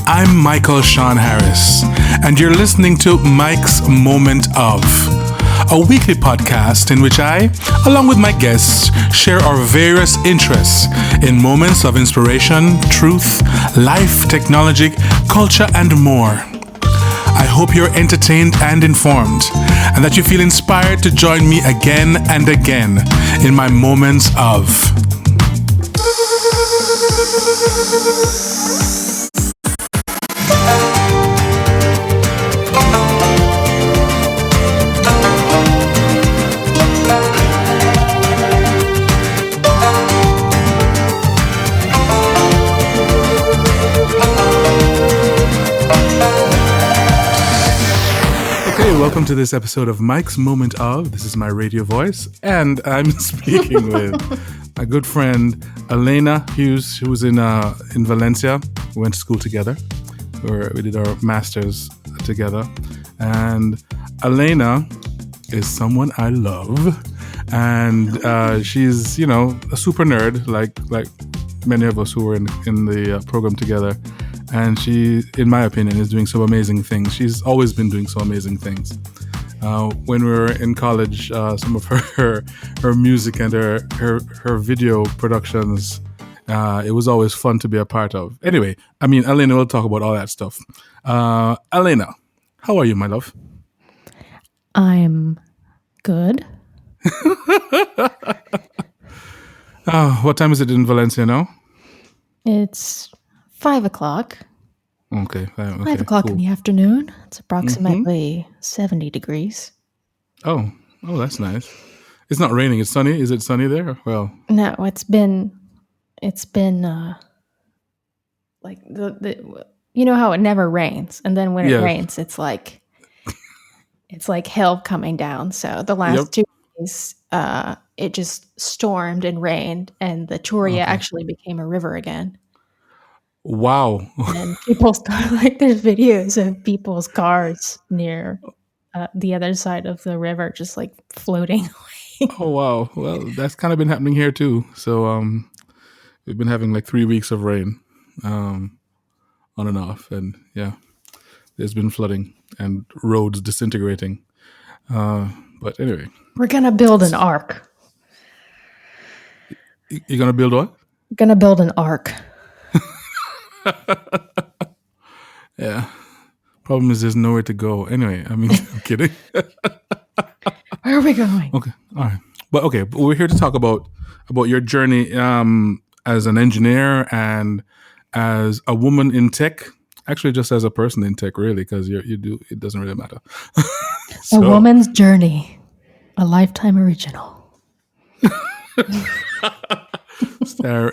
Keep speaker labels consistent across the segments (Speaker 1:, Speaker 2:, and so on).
Speaker 1: I'm Michael Sean Harris, and you're listening to Mike's Moment of, a weekly podcast in which I, along with my guests, share our various interests in moments of inspiration, truth, life, technology, culture, and more. I hope you're entertained and informed, and that you feel inspired to join me again and again in my moments of. Welcome to this episode of Mike's Moment of. This is my radio voice, and I'm speaking with my good friend Alayna Hughes, who was in Valencia. We went to school together, where we did our masters together. And Alayna is someone I love, and she's a super nerd, like many of us who were in the program together. And she, in my opinion, is doing some amazing things. She's always been doing some amazing things. When we were in college, some of her music and her video productions, it was always fun to be a part of. Anyway, Alayna will talk about all that stuff. Alayna, how are you, my love?
Speaker 2: I'm good.
Speaker 1: What time is it in Valencia now?
Speaker 2: It's 5 o'clock.
Speaker 1: Okay.
Speaker 2: 5 o'clock in the afternoon. It's approximately 70 degrees.
Speaker 1: Oh, that's nice. It's not raining. It's sunny. Is it sunny there? Well,
Speaker 2: no, it's been like the you know how it never rains, and then when it rains, it's like hell coming down. So the last 2 days, it just stormed and rained, and the Turia actually became a river again.
Speaker 1: Wow.
Speaker 2: And there's videos of people's cars near the other side of the river just like floating away.
Speaker 1: Oh, wow. Well, that's kind of been happening here too. So we've been having like 3 weeks of rain on and off. And yeah, there's been flooding and roads disintegrating. But anyway.
Speaker 2: We're going to build an ark.
Speaker 1: You're going to build what?
Speaker 2: We're going to build an ark.
Speaker 1: Yeah. Problem is there's nowhere to go. Anyway, I'm kidding.
Speaker 2: Where are we going?
Speaker 1: Okay. All right. But we're here to talk about your journey as an engineer and as a woman in tech. Actually, just as a person in tech, really, because it doesn't really matter.
Speaker 2: A woman's journey, a lifetime original.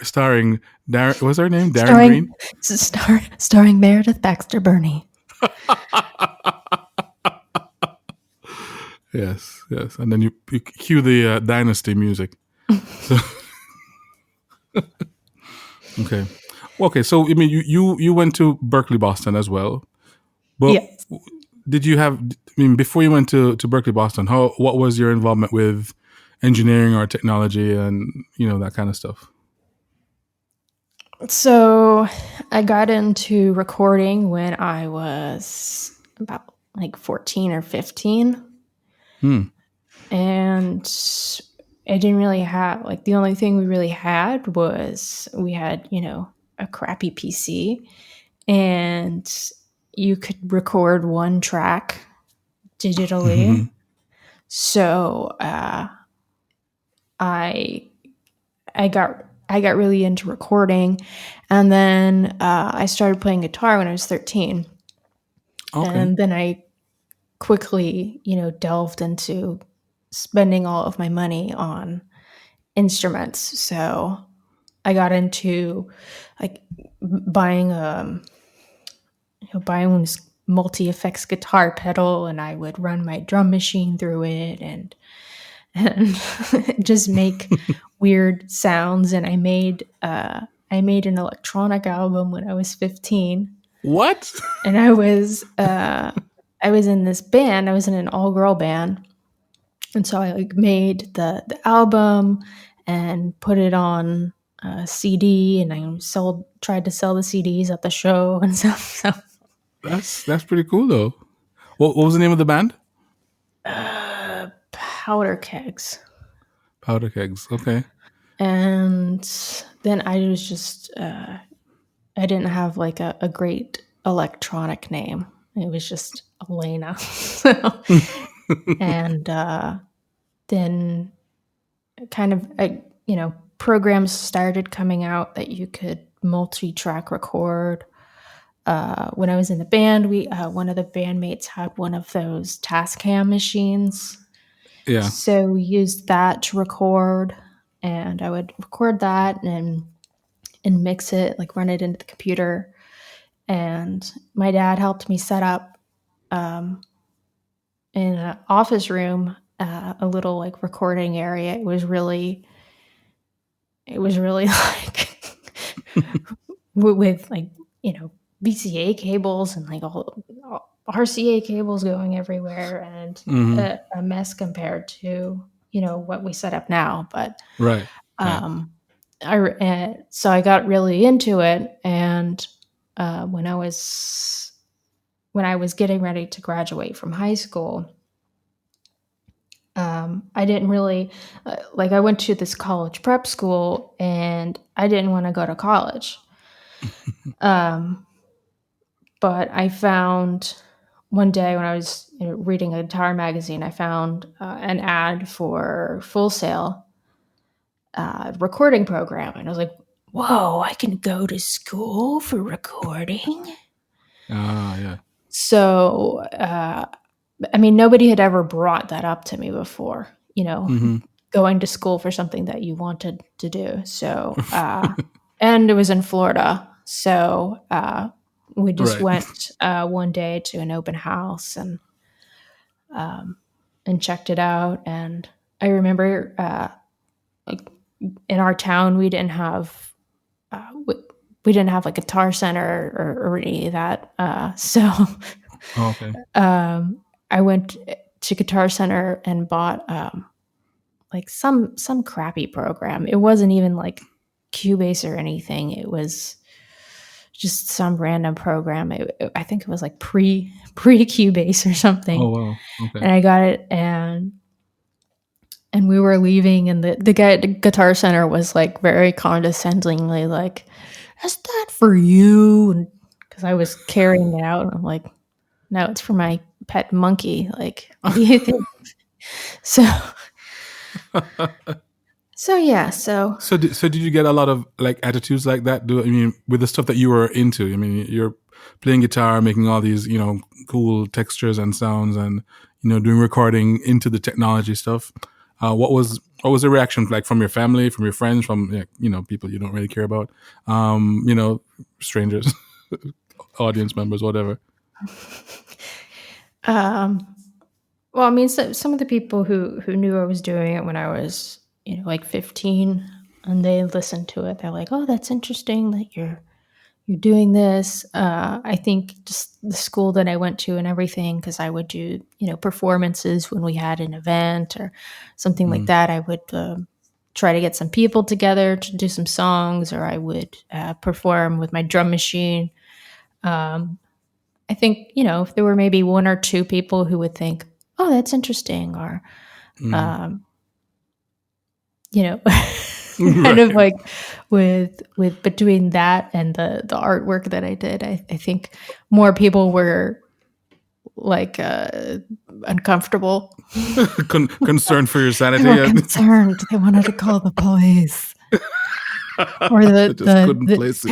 Speaker 1: Starring Darren, what's her name? Darren Green?
Speaker 2: Starring Meredith Baxter Birney.
Speaker 1: Yes. And then you cue the Dynasty music. So, okay. So you went to Berklee, Boston as well. But
Speaker 2: yes.
Speaker 1: Did you have? Before you went to Berklee, Boston, what was your involvement with engineering or technology and that kind of stuff?
Speaker 2: So I got into recording when I was about like 14 or 15. And I didn't really have, the only thing we really had was we had, a crappy PC, and you could record one track digitally. Mm-hmm. So I got really into recording, and then I started playing guitar when I was 13. Okay. And then I quickly, delved into spending all of my money on instruments. So I got into buying this multi-effects guitar pedal, and I would run my drum machine through it and just make weird sounds. And I made an electronic album when I was 15.
Speaker 1: What?
Speaker 2: And I was in this band. I was in an all-girl band, and so I made the album and put it on CD, and I tried to sell the CDs at the show and stuff. So
Speaker 1: That's pretty cool though. What was the name of the band?
Speaker 2: Powder Kegs.
Speaker 1: Powder Kegs. Okay.
Speaker 2: And then I was just I didn't have like a great electronic name. It was just Alayna. And then kind of programs started coming out that you could multi-track record. When I was in the band, one of the bandmates had one of those Tascam machines.
Speaker 1: Yeah.
Speaker 2: So we used that to record, and I would record that and mix it, like run it into the computer. And my dad helped me set up in an office room a little like recording area. It was really like with like VCA cables and like all RCA cables going everywhere, and a mess compared to what we set up now. But
Speaker 1: right.
Speaker 2: So I got really into it, and when I was getting ready to graduate from high school, I didn't really I went to this college prep school, and I didn't want to go to college. But I found one day when I was reading a guitar magazine, I found an ad for Full Sail recording program, and I was like, "Whoa! I can go to school for recording."
Speaker 1: Yeah.
Speaker 2: So, nobody had ever brought that up to me before. Going to school for something that you wanted to do. So, and it was in Florida, so we just went one day to an open house and checked it out. And I remember in our town we didn't have like Guitar Center or any of that. So I went to Guitar Center and bought like some crappy program. It wasn't even like Cubase or anything. It was just some random program. I think it was like pre Cubase or something.
Speaker 1: Oh wow! Okay.
Speaker 2: And I got it, and we were leaving, and the guy at the Guitar Center was like very condescendingly like, "Is that for you?" Because I was carrying it out, and I'm like, "No, it's for my pet monkey." Like, what do you think? So yeah. So
Speaker 1: did you get a lot of like attitudes like that? With the stuff that you were into? You're playing guitar, making all these cool textures and sounds, and doing recording into the technology stuff. What was the reaction like from your family, from your friends, from people you don't really care about, strangers, audience members, whatever?
Speaker 2: Well, some of the people who knew I was doing it when I was like 15, and they listened to it, they're like, "Oh, that's interesting that you're doing this." I think just the school that I went to and everything, because I would do performances when we had an event or something like that. I would try to get some people together to do some songs, or I would perform with my drum machine. I think if there were maybe one or two people who would think, "Oh, that's interesting," or kind of like with between that and the artwork that I did, I think more people were like uncomfortable,
Speaker 1: concerned for your sanity.
Speaker 2: They were concerned. They wanted to call the police, or they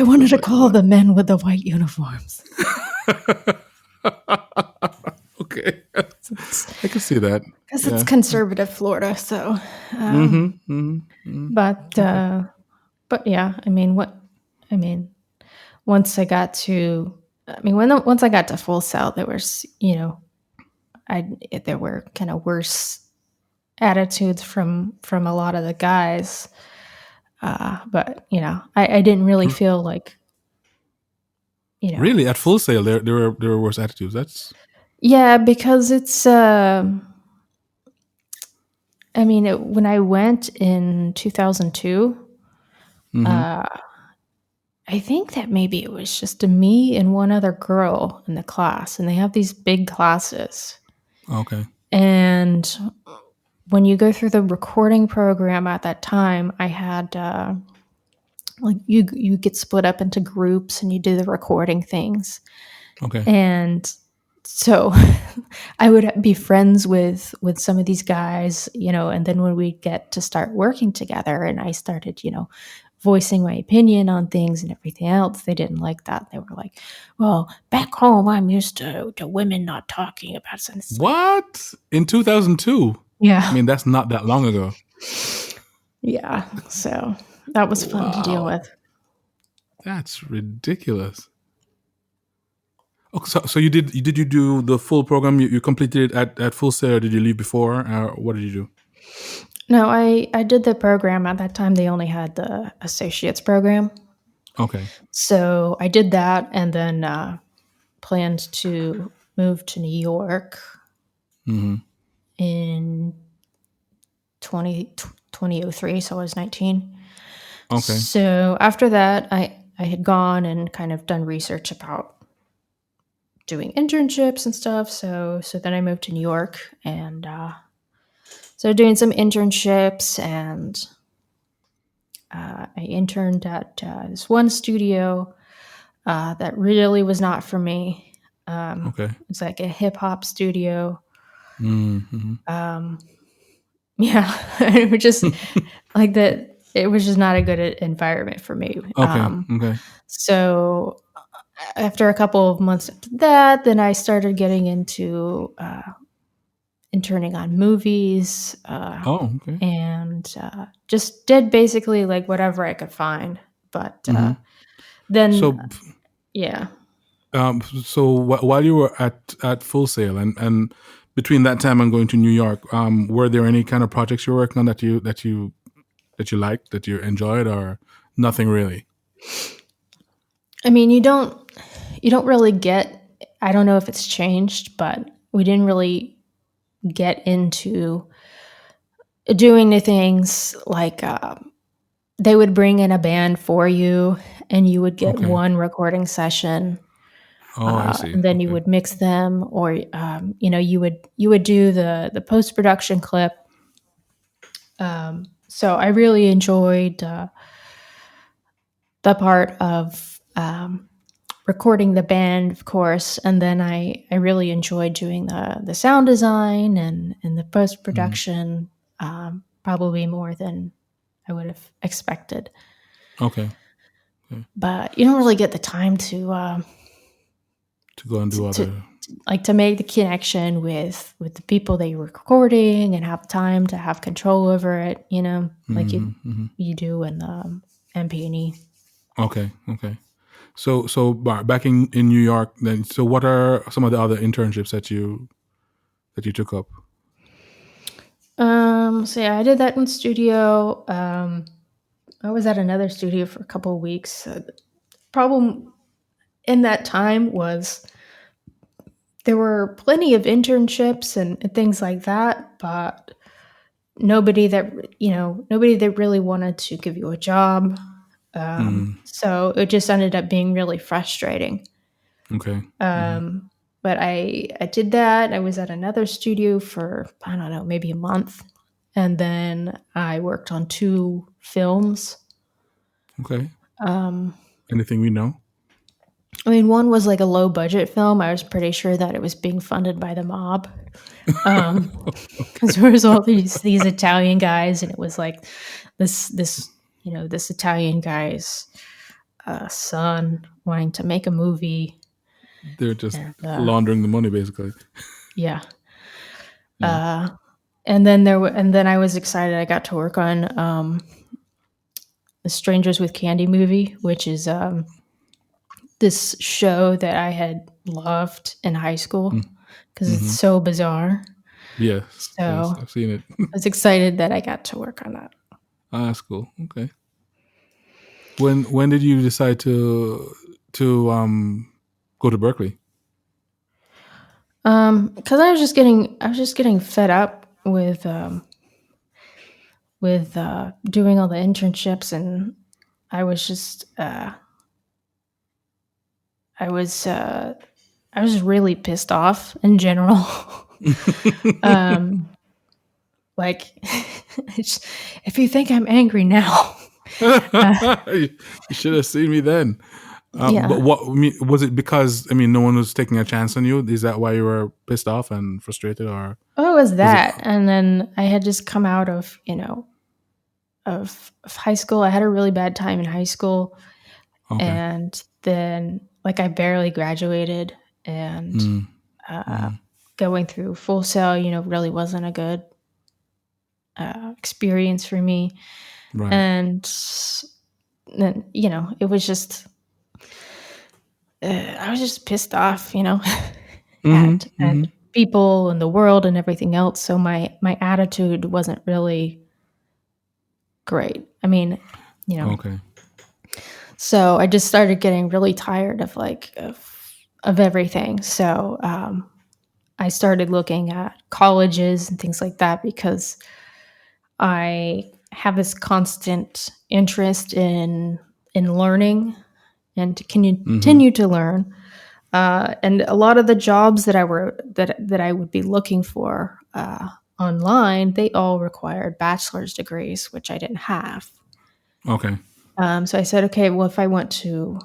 Speaker 2: wanted to call the men with the white uniforms.
Speaker 1: Okay, I can see that
Speaker 2: because it's conservative Florida. So, but yeah, once I got to, once I got to Full Sail, there was, there were kind of worse attitudes from a lot of the guys, but I didn't really feel like,
Speaker 1: really at Full Sail there were worse attitudes. That's
Speaker 2: because it's when I went in 2002, I think that maybe it was just me and one other girl in the class, and they have these big classes.
Speaker 1: Okay.
Speaker 2: And when you go through the recording program at that time, I had like you get split up into groups and you do the recording things.
Speaker 1: Okay.
Speaker 2: And so I would be friends with some of these guys, and then when we get to start working together and I started, voicing my opinion on things and everything else, they didn't like that. They were like, well, back home, I'm used to women not talking about something.
Speaker 1: What? In 2002?
Speaker 2: Yeah.
Speaker 1: I mean, that's not that long ago.
Speaker 2: Yeah. So that was fun to deal with.
Speaker 1: That's ridiculous. Oh, so you do the full program? You completed it at full sail, or did you leave before? Or what did you do?
Speaker 2: No, I did the program. At that time, they only had the associate's program.
Speaker 1: Okay.
Speaker 2: So I did that and then planned to move to New York in 2003. So I was 19.
Speaker 1: Okay.
Speaker 2: So after that, I had gone and kind of done research about doing internships and stuff. So then I moved to New York and so doing some internships, and I interned at this one studio that really was not for me.
Speaker 1: Okay.
Speaker 2: It's like a hip hop studio.
Speaker 1: Mm-hmm.
Speaker 2: Yeah, it was just like that. It was just not a good environment for me.
Speaker 1: Okay. Okay.
Speaker 2: So after a couple of months after that, then I started getting into interning on movies.
Speaker 1: Okay.
Speaker 2: And just did basically like whatever I could find. But then, yeah.
Speaker 1: So while you were at Full Sail and between that time and going to New York, were there any kind of projects you were working on that you liked, that you enjoyed, or nothing really?
Speaker 2: I mean, you don't really get. I don't know if it's changed, but we didn't really get into doing the things like they would bring in a band for you, and you would get one recording session.
Speaker 1: Oh, I see.
Speaker 2: And then you would mix them, or you would do the post production clip. So I really enjoyed the part of recording the band, of course, and then I really enjoyed doing the sound design and the post production, probably more than I would have expected.
Speaker 1: Okay.
Speaker 2: But you don't really get the time to
Speaker 1: go and do other,
Speaker 2: to make the connection with the people that you're recording and have time to have control over it, like you do in MP&E.
Speaker 1: Okay. So back in New York then, so what are some of the other internships that you took up?
Speaker 2: So yeah, I did that in studio. I was at another studio for a couple of weeks. The problem in that time was there were plenty of internships and things like that, but nobody that really wanted to give you a job. So it just ended up being really frustrating.
Speaker 1: Okay.
Speaker 2: But I did that. I was at another studio for, I don't know, maybe a month. And then I worked on 2 films.
Speaker 1: Okay. Anything we know?
Speaker 2: I mean, one was like a low budget film. I was pretty sure that it was being funded by the mob. Because there was all these Italian guys, and it was like this Italian guy's son wanting to make a movie.
Speaker 1: They're just laundering the money, basically.
Speaker 2: Yeah. And then I was excited. I got to work on the Strangers with Candy movie, which is this show that I had loved in high school because it's so bizarre.
Speaker 1: Yes.
Speaker 2: So
Speaker 1: yes, I've seen it.
Speaker 2: I was excited that I got to work on that.
Speaker 1: That's cool. Okay. When did you decide to go to Berklee?
Speaker 2: Because I was just getting fed up with doing all the internships and I was just I was really pissed off in general. Like, if you think I'm angry now,
Speaker 1: You should have seen me then. But
Speaker 2: yeah.
Speaker 1: what was it? Because no one was taking a chance on you. Is that why you were pissed off and frustrated, or
Speaker 2: Oh, it was
Speaker 1: was it?
Speaker 2: that. And then I had just come out of, of high school. I had a really bad time in high school.
Speaker 1: Okay.
Speaker 2: And then, like, I barely graduated. And going through Full Sail, really wasn't a good experience for me.
Speaker 1: Right.
Speaker 2: And then, it was just, I was just pissed off, at people and the world and everything else. So my attitude wasn't really great. I mean,
Speaker 1: Okay.
Speaker 2: so I just started getting really tired of of everything. So I started looking at colleges and things like that because I have this constant interest in learning and to continue to learn. And a lot of the jobs that I would be looking for online, they all required bachelor's degrees, which I didn't have.
Speaker 1: Okay.
Speaker 2: So I said, okay, well, if I want to,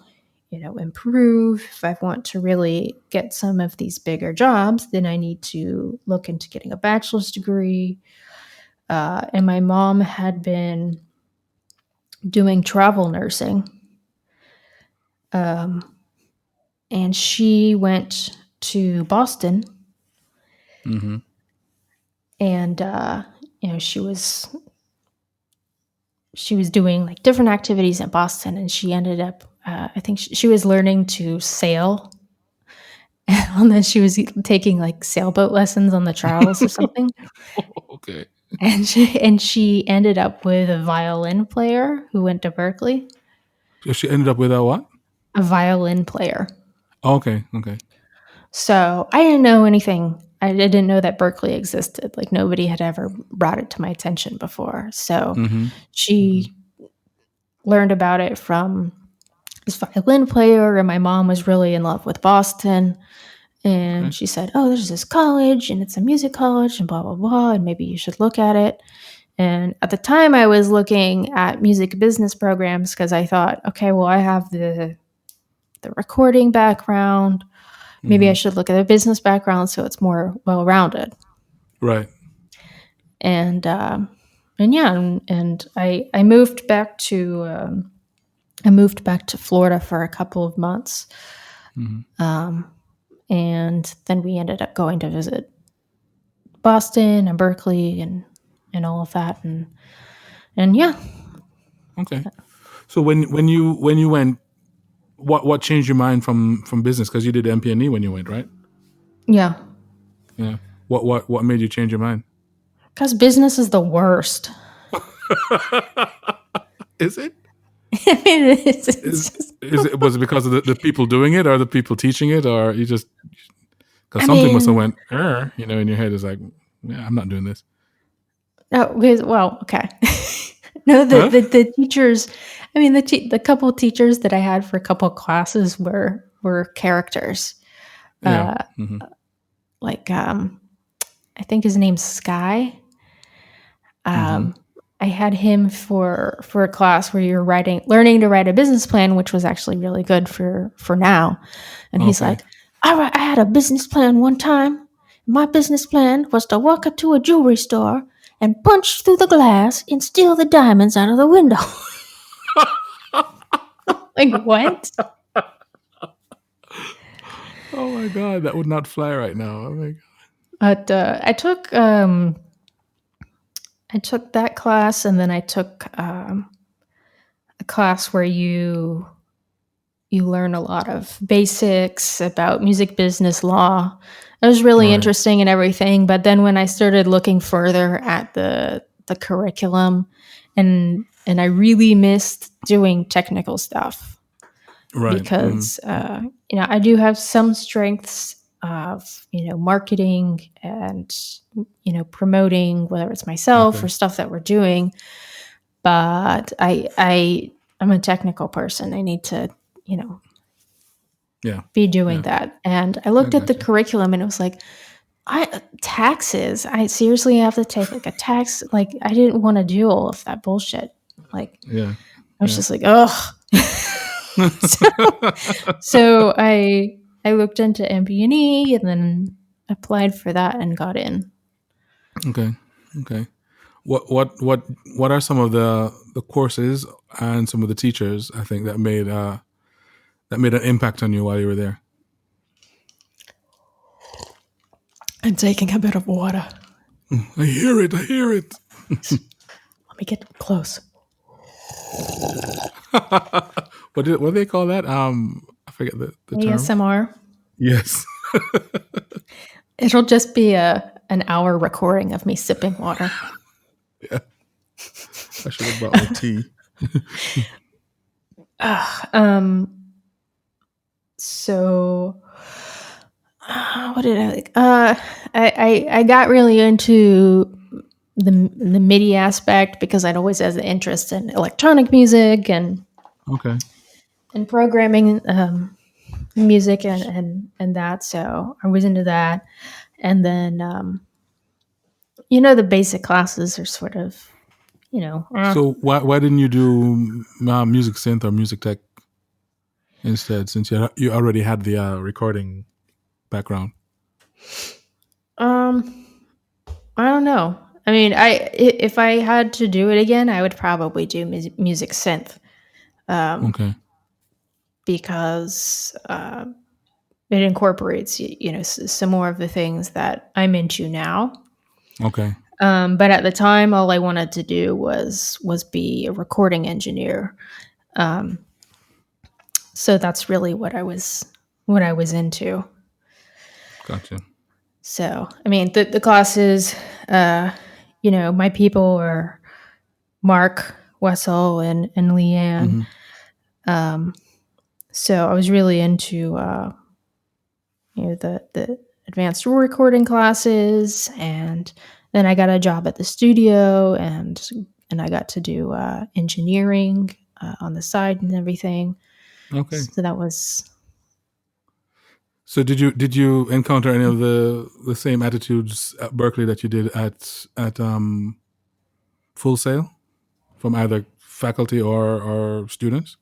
Speaker 2: improve, if I want to really get some of these bigger jobs, then I need to look into getting a bachelor's degree. And my mom had been doing travel nursing. And she went to Boston. And, she was doing like different activities in Boston, and she ended up, I think she was learning to sail. And then she was taking like sailboat lessons on the Charles or something.
Speaker 1: Okay.
Speaker 2: And she ended up with a violin player who went to Berklee.
Speaker 1: So she ended up with a what?
Speaker 2: A violin player.
Speaker 1: Okay. Okay.
Speaker 2: So I didn't know anything. I didn't know that Berklee existed. Like, nobody had ever brought it to my attention before. So she learned about it from this violin player, and my mom was really in love with Boston. And she said, oh, there's this college, and it's a music college, and blah, blah, blah, and maybe you should look at it. And at the time, I was looking at music business programs because I thought, okay, well, I have the recording background. Maybe I should look at the business background so it's more well-rounded.
Speaker 1: Right.
Speaker 2: And I moved back to Florida for a couple of months. And then we ended up going to visit Boston and Berklee and all of that. And yeah.
Speaker 1: Okay. So when you went, what changed your mind from business? Because you did MP&E when you went, right?
Speaker 2: Yeah.
Speaker 1: Yeah. What made you change your mind?
Speaker 2: Because business is the worst.
Speaker 1: Is it?
Speaker 2: I mean,
Speaker 1: Was it because of the people doing it, or the people teaching it, or you just because something must have went in your head is like, yeah, I'm not doing this.
Speaker 2: No, well, okay. No, the teachers. I mean, the couple of teachers that I had for a couple of classes were characters.
Speaker 1: Yeah.
Speaker 2: Like I think his name's Sky. I had him for a class where you're learning to write a business plan, which was actually really good for now. And he's like, I had a business plan one time. My business plan was to walk up to a jewelry store and punch through the glass and steal the diamonds out of the window. Like, what?
Speaker 1: Oh my God, that would not fly right now. Oh my God.
Speaker 2: But I took that class, and then I took a class where you learn a lot of basics about music business law. It was really interesting and everything. But then when I started looking further at the curriculum, and I really missed doing technical stuff.
Speaker 1: Right.
Speaker 2: Because I do have some strengths of marketing and promoting, whether it's myself or stuff that we're doing, but I'm I'm a technical person. I need to, be doing that. And I looked at the curriculum and it was like, taxes. I seriously have to take like a tax. Like I didn't want to do all of that bullshit. Like I was just like, ugh. so I looked into MP&E and then applied for that and got in.
Speaker 1: Okay. What are some of the courses and some of the teachers I think that made an impact on you while you were there?
Speaker 2: I'm taking a bit of water.
Speaker 1: I hear it.
Speaker 2: Let me get close.
Speaker 1: What do they call that? I forget the term.
Speaker 2: ASMR.
Speaker 1: Yes.
Speaker 2: It'll just be an hour recording of me sipping water.
Speaker 1: Yeah. I should have brought my tea.
Speaker 2: So what did I like? I got really into the MIDI aspect because I'd always had an interest in electronic music and programming music and that. So I was into that. And then the basic classes are sort of,
Speaker 1: So why didn't you do music synth or music tech instead, since you already had the recording background?
Speaker 2: I don't know. I mean, if I had to do it again, I would probably do music synth. Because it incorporates, some more of the things that I'm into now.
Speaker 1: Okay.
Speaker 2: But at the time, all I wanted to do was be a recording engineer. So that's really what I was into.
Speaker 1: Gotcha.
Speaker 2: So, I mean, the classes, my people are Mark, Wessel, and Leanne. So I was really into, the advanced recording classes, and then I got a job at the studio, and I got to do engineering on the side and everything.
Speaker 1: Okay.
Speaker 2: So that was.
Speaker 1: So did you encounter any of the same attitudes at Berklee that you did at Full Sail from either faculty or students?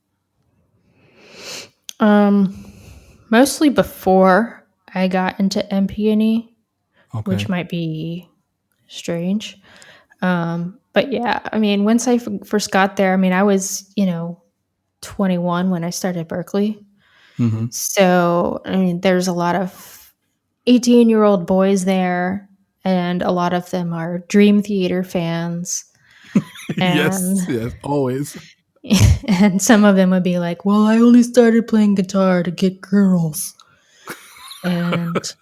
Speaker 2: Mostly before I got into MP&E, which might be strange. But yeah, I mean, once I first got there, I mean, I was, 21 when I started Berklee.
Speaker 1: Mm-hmm.
Speaker 2: So, I mean, there's a lot of 18-year-old boys there, and a lot of them are Dream Theater fans.
Speaker 1: Yes, always.
Speaker 2: And some of them would be like, well, I only started playing guitar to get girls. And,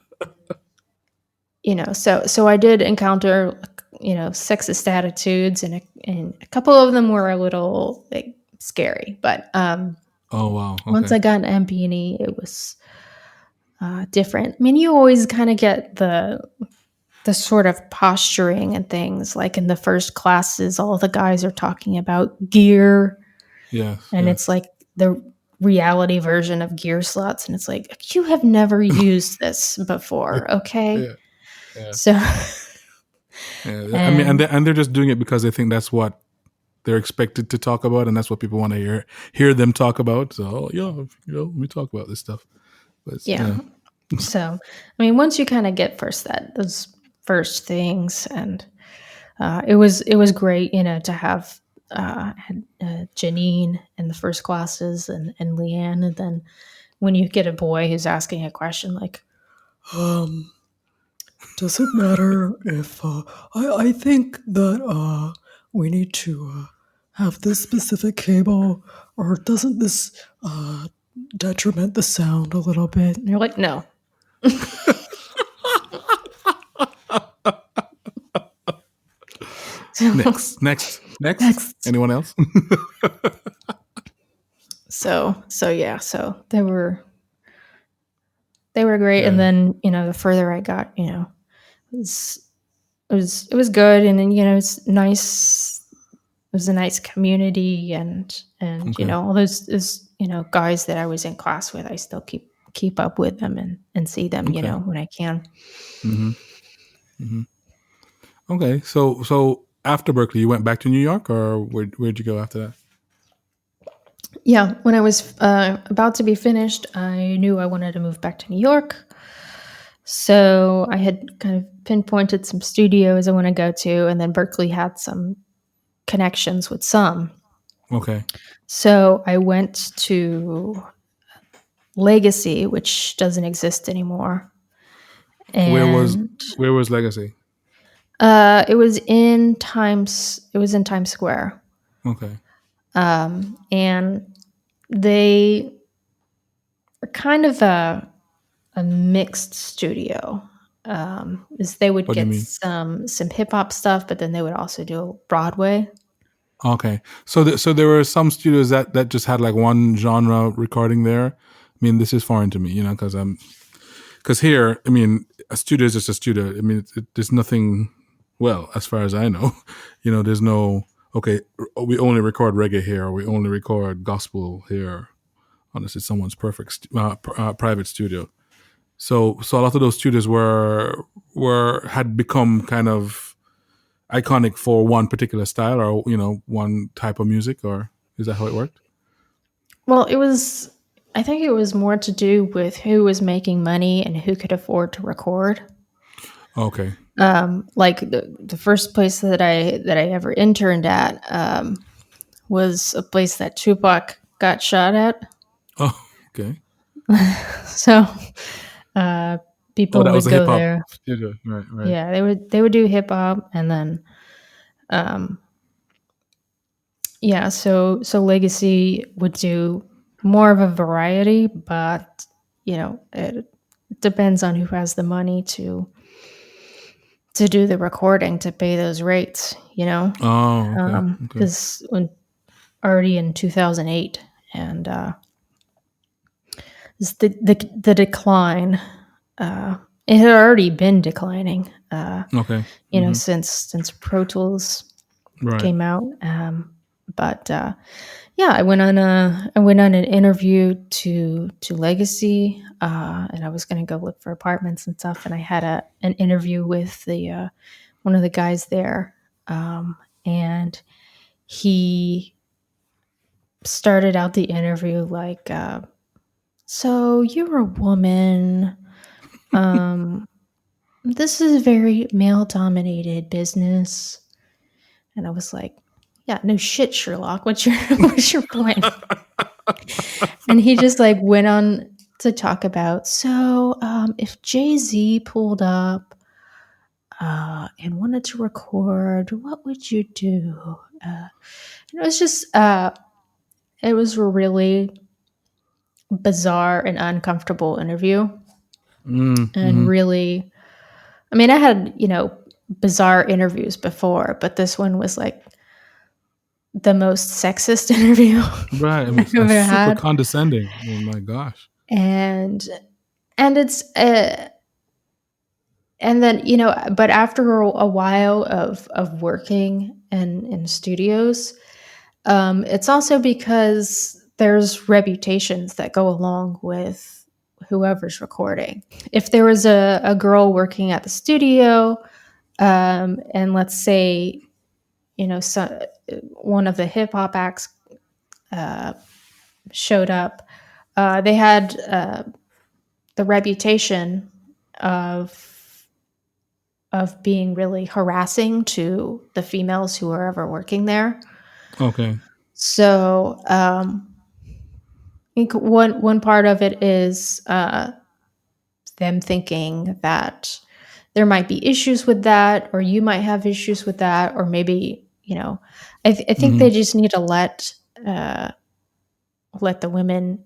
Speaker 2: so I did encounter, sexist attitudes, and a couple of them were a little like scary. But oh
Speaker 1: wow! Okay.
Speaker 2: Once I got an MP&E, it was different. I mean, you always kind of get the sort of posturing and things. Like in the first classes, all the guys are talking about gear.
Speaker 1: Yeah.
Speaker 2: And it's like the reality version of gear slots. And it's like, you have never used this before, okay?
Speaker 1: Yeah.
Speaker 2: So.
Speaker 1: I mean, and they're just doing it because they think that's what they're expected to talk about, and that's what people want to hear them talk about. So, we talk about this stuff. But,
Speaker 2: yeah. So, I mean, once you kind of get those first things, and it was great, to have Janine in the first classes and Leanne, and then when you get a boy who's asking a question like, does it matter if I think that we need to have this specific cable, or doesn't this detriment the sound a little bit? And you're like, no.
Speaker 1: Next. Anyone else?
Speaker 2: So yeah. So they were great, and then the further I got, it was good, and then it's nice was a nice community, and
Speaker 1: Okay.
Speaker 2: all those guys that I was in class with, I still keep up with them and see them,
Speaker 1: Okay.
Speaker 2: when I can.
Speaker 1: Mm-hmm. Mm-hmm. Okay. So after Berkeley, you went back to New York, or where'd you go after that?
Speaker 2: Yeah, when I was about to be finished, I knew I wanted to move back to New York. So I had kind of pinpointed some studios I want to go to, and then Berklee had some connections with some.
Speaker 1: Okay.
Speaker 2: So I went to Legacy, which doesn't exist anymore.
Speaker 1: Where was
Speaker 2: And
Speaker 1: where was Legacy?
Speaker 2: it was in Times Square.
Speaker 1: Okay.
Speaker 2: And they are kind of a mixed studio. Is they would
Speaker 1: What do you
Speaker 2: get
Speaker 1: mean?
Speaker 2: some hip hop stuff, but then they would also do Broadway.
Speaker 1: Okay. So there were some studios that just had like one genre recording there. I mean, this is foreign to me, because here, I mean, a studio is just a studio. I mean, there's nothing. Well, as far as I know, there's no. Okay, we only record reggae here, or we only record gospel here. Unless it's someone's private studio. So a lot of those studios had become kind of iconic for one particular style, or one type of music, or is that how it worked?
Speaker 2: Well, I think it was more to do with who was making money and who could afford to record.
Speaker 1: Okay.
Speaker 2: Like the first place that I ever interned at was a place that Tupac got shot at.
Speaker 1: Oh, okay.
Speaker 2: So
Speaker 1: Oh,
Speaker 2: people
Speaker 1: that was
Speaker 2: would
Speaker 1: a hip
Speaker 2: go
Speaker 1: hop
Speaker 2: there.
Speaker 1: studio, right? Right.
Speaker 2: Yeah, they would do hip hop, and then yeah, so Legacy would do more of a variety, but it depends on who has the money to do the recording, to pay those rates,
Speaker 1: Oh, okay. Okay.
Speaker 2: because when already in 2008, and it's the decline. It had already been declining,
Speaker 1: Okay. Hmm.
Speaker 2: since Pro Tools
Speaker 1: Right.
Speaker 2: came out. But yeah, I went on an interview to Legacy, and I was going to go look for apartments and stuff. And I had an interview with the one of the guys there, and he started out the interview like, "So you're a woman. Um, this is a very male dominated business." And I was like, "Yeah, no shit, Sherlock. What's your what's your point?" And he just like went on to talk about, so if Jay-Z pulled up and wanted to record, what would you do? And it was just it was a really bizarre and uncomfortable interview. And
Speaker 1: Mm-hmm.
Speaker 2: really, I mean, I had bizarre interviews before, but this one was like the most sexist interview
Speaker 1: Right. I mean,
Speaker 2: I've ever
Speaker 1: super
Speaker 2: had.
Speaker 1: condescending. Oh my gosh.
Speaker 2: and and it's and then but after a while of working in studios, it's also because there's reputations that go along with whoever's recording. If there was a girl working at the studio, and let's say so, one of the hip hop acts showed up, they had the reputation of being really harassing to the females who are ever working there.
Speaker 1: Okay.
Speaker 2: So I think one part of it is them thinking that there might be issues with that, or you might have issues with that, or maybe I think
Speaker 1: Mm-hmm.
Speaker 2: they just need to let the women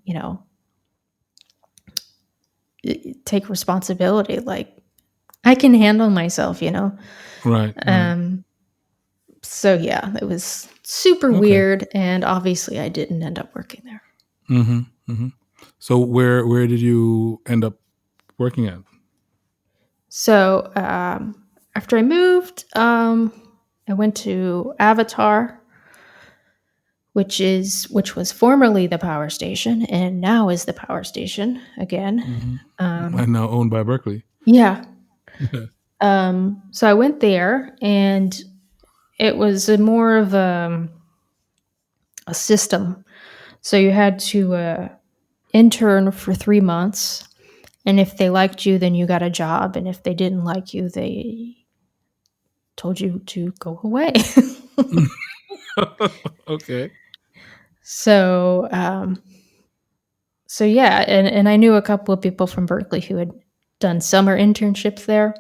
Speaker 2: take responsibility. Like, I can handle myself.
Speaker 1: Right. Right.
Speaker 2: Um, so yeah, it was super
Speaker 1: Okay.
Speaker 2: weird, and obviously I didn't end up working there.
Speaker 1: Mm-hmm. Mm-hmm. So where did you end up working at?
Speaker 2: So after I moved, I went to Avatar, which was formerly the power station and now is the power station again.
Speaker 1: And now owned by Berklee.
Speaker 2: Yeah. So I went there, and it was more of a system. So you had to intern for 3 months, and if they liked you, then you got a job, and if they didn't like you, they told you to go away.
Speaker 1: Okay.
Speaker 2: So yeah, and I knew a couple of people from Berklee who had done summer internships there.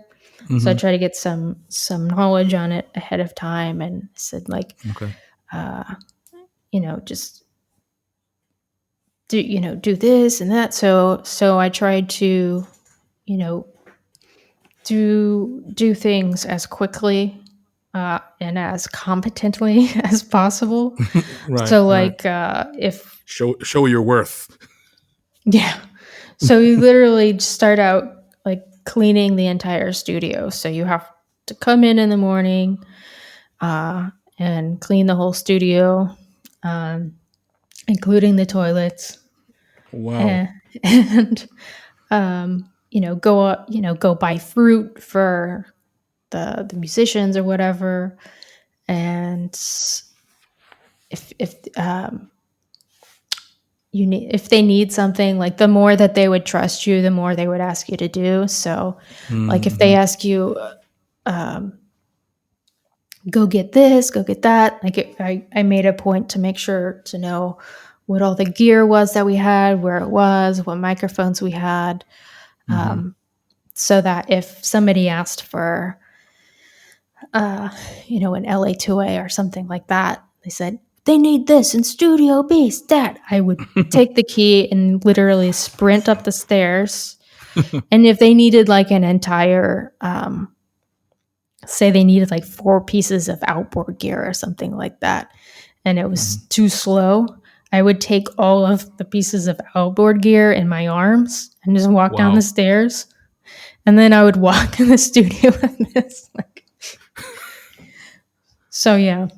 Speaker 2: So I tried to get some knowledge on it ahead of time, and said, like,
Speaker 1: Okay.
Speaker 2: Just do this and that. So I tried to, do things as quickly and as competently as possible.
Speaker 1: Right.
Speaker 2: So
Speaker 1: right.
Speaker 2: if
Speaker 1: Show your worth.
Speaker 2: yeah, so you literally start out like cleaning the entire studio. So you have to come in the morning and clean the whole studio, including the toilets.
Speaker 1: Wow.
Speaker 2: And go buy fruit for the musicians or whatever. And if they need something, like, the more that they would trust you, the more they would ask you to do. So like if they ask you, go get this, go get that, like I made a point to make sure to know what all the gear was that we had, where it was, what microphones we had, so that if somebody asked for an LA2A or something like that, they said they need this in Studio B, stat, I would take the key and literally sprint up the stairs. And if they needed like an entire say they needed like 4 pieces of outboard gear or something like that, and it was too slow, I would take all of the pieces of outboard gear in my arms and just walk down the stairs. And then I would walk in the studio with this. So, yeah.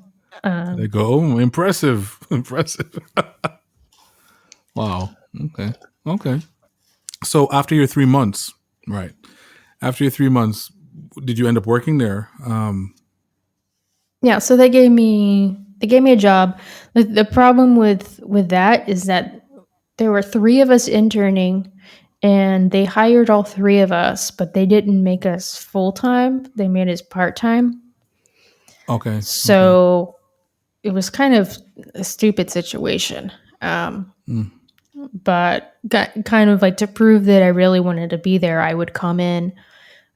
Speaker 1: They go, impressive. Wow. Okay. So after your 3 months, right? After your 3 months, did you end up working there?
Speaker 2: Yeah. So they gave me a job. The problem with that is that there were 3 of us interning, and they hired all 3 of us, but they didn't make us full time. They made us part time.
Speaker 1: Okay.
Speaker 2: So it was kind of a stupid situation. But kind of like to prove that I really wanted to be there, I would come in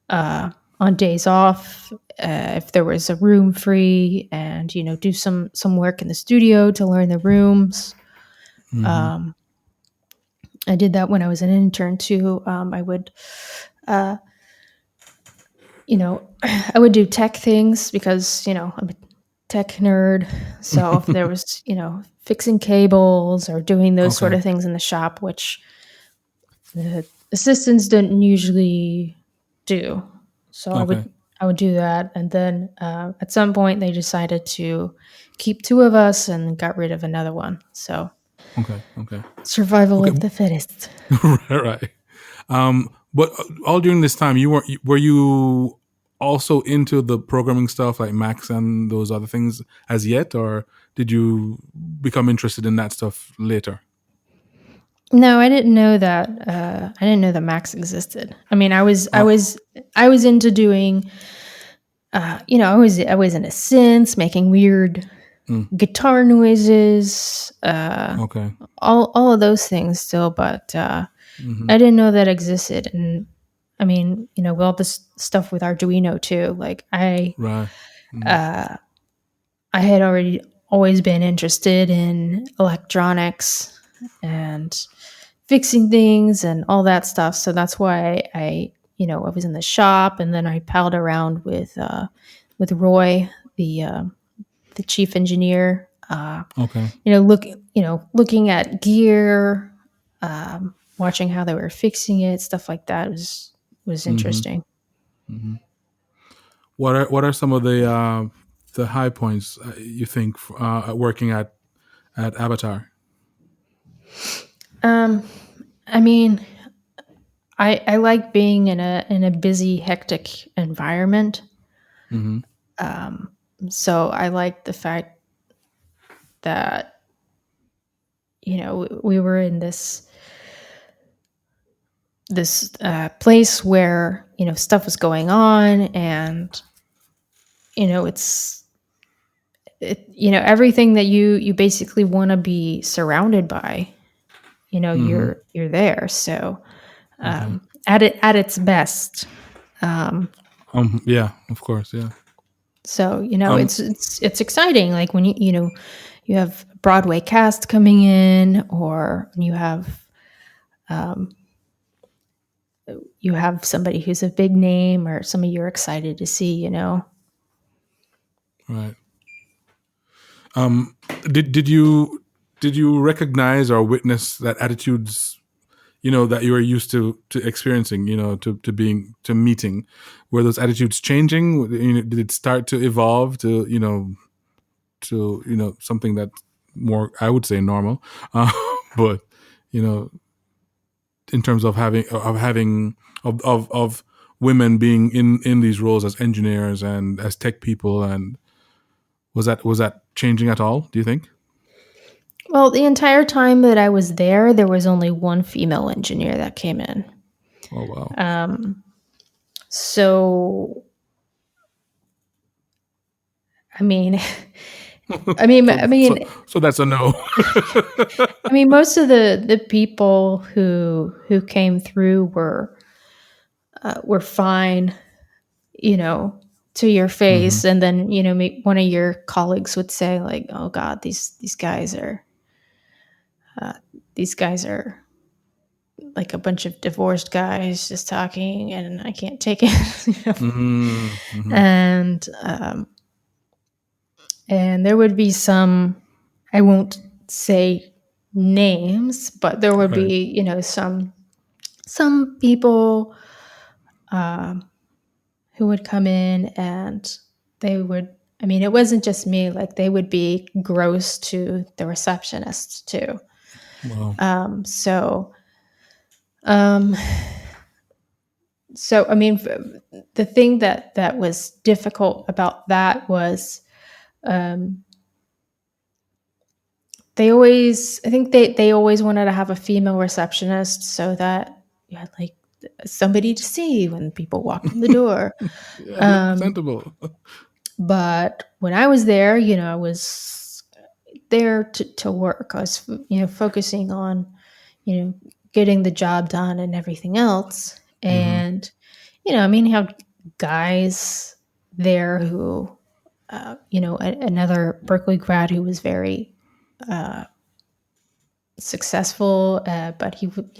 Speaker 2: on days off if there was a room free, and do some work in the studio to learn the rooms. I did that when I was an intern too. I would I would do tech things because I'm a tech nerd. So if there was fixing cables or doing those sort of things in the shop, which the assistants didn't usually do, so I would do that. And then at some point they decided to keep 2 of us and got rid of another one. So survival of the fittest.
Speaker 1: Right. But all during this time, were you also into the programming stuff like Max and those other things as yet, or did you become interested in that stuff later?
Speaker 2: No, I didn't know that. I didn't know that Max existed. I mean, I was into doing. I was into synths, making weird guitar noises. All of those things still, but I didn't know that existed. And I mean, all this stuff with Arduino too. Like I had always been interested in electronics and fixing things and all that stuff. So that's why I was in the shop, and then I palled around with Roy, the chief engineer. Looking at gear, watching how they were fixing it, stuff like that was interesting.
Speaker 1: What are some of the high points you think working at at Avatar?
Speaker 2: I mean, I like being in a busy, hectic environment.
Speaker 1: Mm-hmm.
Speaker 2: So I like the fact that, we were in this place where, stuff was going on, and, everything that you basically want to be surrounded by,
Speaker 1: Mm-hmm.
Speaker 2: you're there. So,
Speaker 1: Okay.
Speaker 2: at its best.
Speaker 1: Yeah, of course. Yeah.
Speaker 2: So,
Speaker 1: Um,
Speaker 2: it's exciting. Like when you have Broadway cast coming in, or you have somebody who's a big name, or somebody you're excited to see.
Speaker 1: right. Um, did you recognize or witness that attitudes, that you are used to experiencing, to meeting, were those attitudes changing? Did it start to evolve to something that more, I would say, normal, but you know in terms of having women being in these roles as engineers and as tech people, and was that changing at all, do you think?
Speaker 2: Well, the entire time that I was there was only one female engineer that came in.
Speaker 1: Oh, wow.
Speaker 2: So, I mean, I mean,
Speaker 1: so
Speaker 2: I
Speaker 1: so
Speaker 2: mean,
Speaker 1: so that's a no.
Speaker 2: I mean, most of the people who came through were fine, to your
Speaker 1: Hmm.
Speaker 2: face, and then one of your colleagues would say like, "Oh God, these guys are like a bunch of divorced guys just talking, and I can't take it."
Speaker 1: Hmm. Hmm.
Speaker 2: And there would be some, I won't say names, but there would
Speaker 1: Right.
Speaker 2: be some people who would come in, and they would, I mean, it wasn't just me, like they would be gross to the receptionist too.
Speaker 1: Wow.
Speaker 2: So um so I mean, the thing that was difficult about that was, um I think they always wanted to have a female receptionist so that you had like somebody to see when people walked in the door.
Speaker 1: Yeah, look
Speaker 2: um
Speaker 1: presentable.
Speaker 2: but when I was there, I was there to work. I was, focusing on, you know, getting the job done and everything else.
Speaker 1: Hmm.
Speaker 2: And, I mean, you have guys there who, another Berklee grad who was very successful, but he would,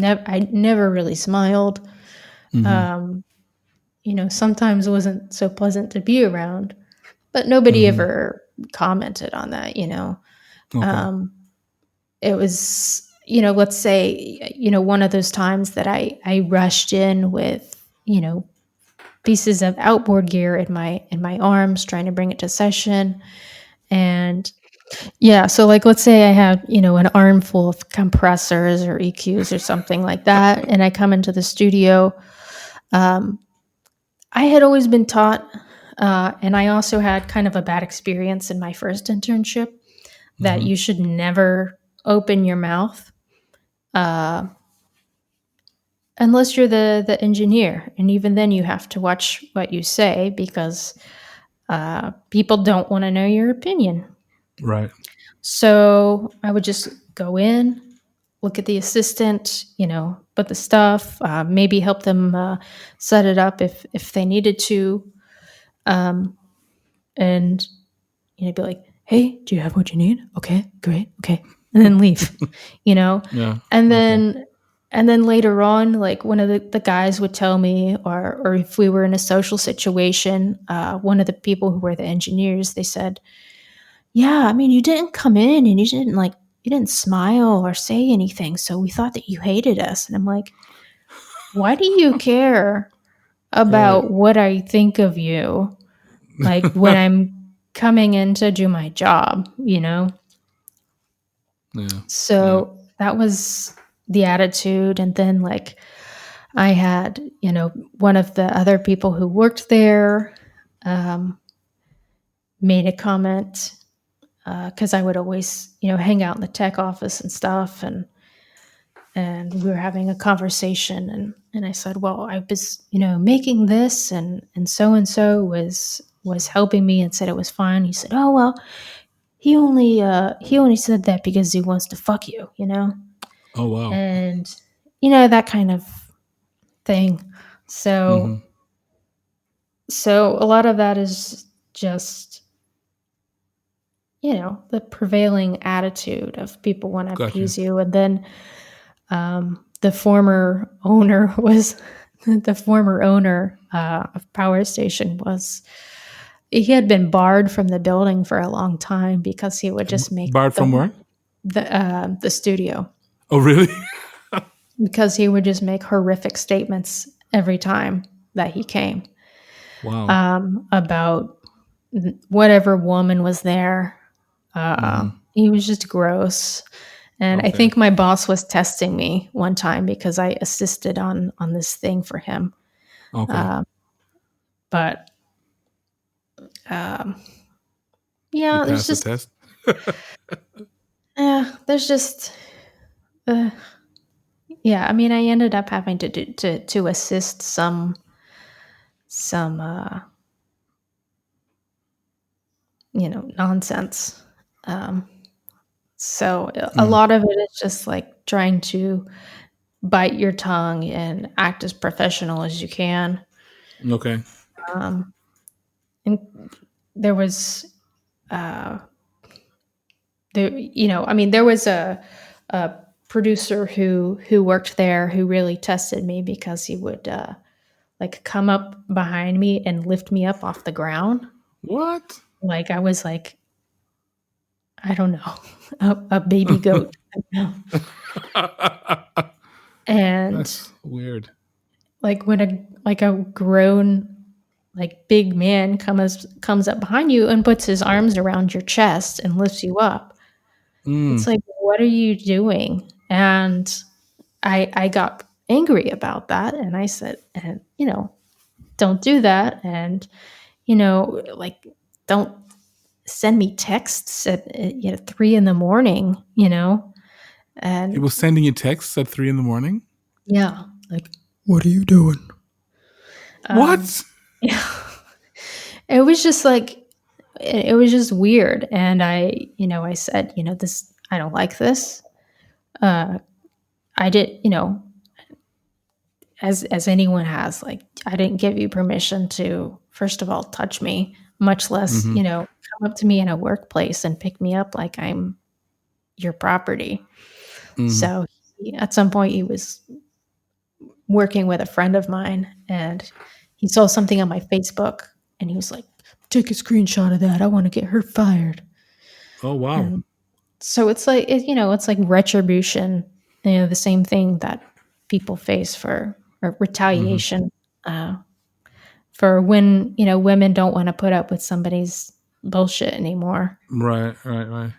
Speaker 2: I never really smiled.
Speaker 1: Hmm.
Speaker 2: Um, sometimes it wasn't so pleasant to be around, but nobody
Speaker 1: Hmm.
Speaker 2: ever commented on that.
Speaker 1: Okay.
Speaker 2: Um, it was, let's say, one of those times that I rushed in with, pieces of outboard gear in my arms, trying to bring it to session. And yeah, so like let's say I had, an armful of compressors or EQs or something like that, and I come into the studio. Um, I had always been taught, and I also had kind of a bad experience in my first internship, that
Speaker 1: Hmm.
Speaker 2: you should never open your mouth uh, unless you're the engineer, and even then you have to watch what you say, because people don't want to know your opinion.
Speaker 1: Right.
Speaker 2: So I would just go in, look at the assistant, put the stuff, maybe help them set it up if they needed to, um, and be like, "Hey, do you have what you need? Okay, great, okay," and then leave, you know,
Speaker 1: Yeah.
Speaker 2: and
Speaker 1: Okay.
Speaker 2: then later on, like one of the guys would tell me, or if we were in a social situation, one of the people who were the engineers, they said, "Yeah, I mean, you didn't come in and you didn't smile or say anything, so we thought that you hated us." And I'm like, "Why do you care
Speaker 1: Right.
Speaker 2: about what I think of you? Like when I'm coming in to do my job,
Speaker 1: Yeah.
Speaker 2: So that was the attitude. And then like I had, one of the other people who worked there made a comment because I would always, hang out in the tech office and stuff. And we were having a conversation and I said, well, I was, making this and so was helping me and said it was fine. He said, oh, well, he only said that because he wants to fuck you,
Speaker 1: Oh, wow.
Speaker 2: and, that kind of thing. So,
Speaker 1: Mm-hmm.
Speaker 2: so a lot of that is just, the prevailing attitude of people want to
Speaker 1: Gotcha.
Speaker 2: appease you. And then the former owner was the former owner of Power Station he had been barred from the building for a long time because he would just make
Speaker 1: Barred from where?
Speaker 2: the studio,
Speaker 1: Oh, really?
Speaker 2: because he would just make horrific statements every time that he came
Speaker 1: Wow.
Speaker 2: about whatever woman was there.
Speaker 1: Mm-hmm.
Speaker 2: He was just gross. And I
Speaker 1: Okay.
Speaker 2: think my boss was testing me one time because I assisted on this thing for him.
Speaker 1: Okay.
Speaker 2: But um,
Speaker 1: You
Speaker 2: yeah,
Speaker 1: passed the test?
Speaker 2: there's just yeah. I mean, I ended up having to assist some nonsense. Um, so a
Speaker 1: Mm.
Speaker 2: lot of it is just like trying to bite your tongue and act as professional as you can.
Speaker 1: Okay.
Speaker 2: Um, and there was there was a producer who worked there who really tested me because he would like come up behind me and lift me up off the ground.
Speaker 1: What?
Speaker 2: Like I was like, I don't know, a baby goat. And
Speaker 1: That's weird.
Speaker 2: like when a grown like big man comes up behind you and puts his arms around your chest and lifts you up, it's
Speaker 1: Mm.
Speaker 2: like, what are you doing? And I got angry about that, and I said, and don't do that, and like don't send me texts at 3 in the morning,
Speaker 1: He
Speaker 2: and
Speaker 1: was sending you texts at 3 in the morning?
Speaker 2: yeah, like, what are you doing?
Speaker 1: What?
Speaker 2: Yeah, it was just like it was just weird, and I said, this, I don't like this. I did, as anyone has, like, I didn't give you permission to, first of all, touch me, much less,
Speaker 1: Mm-hmm.
Speaker 2: come up to me in a workplace and pick me up like I'm your property.
Speaker 1: Mm-hmm.
Speaker 2: So at some point he was working with a friend of mine and he saw something on my Facebook and he was like, take a screenshot of that. I want to get her fired.
Speaker 1: Oh, wow.
Speaker 2: And so it's like, it's like retribution, the same thing that people face for or
Speaker 1: Mm-hmm.
Speaker 2: retaliation for when, women don't want to put up with somebody's bullshit anymore.
Speaker 1: Right, right, right.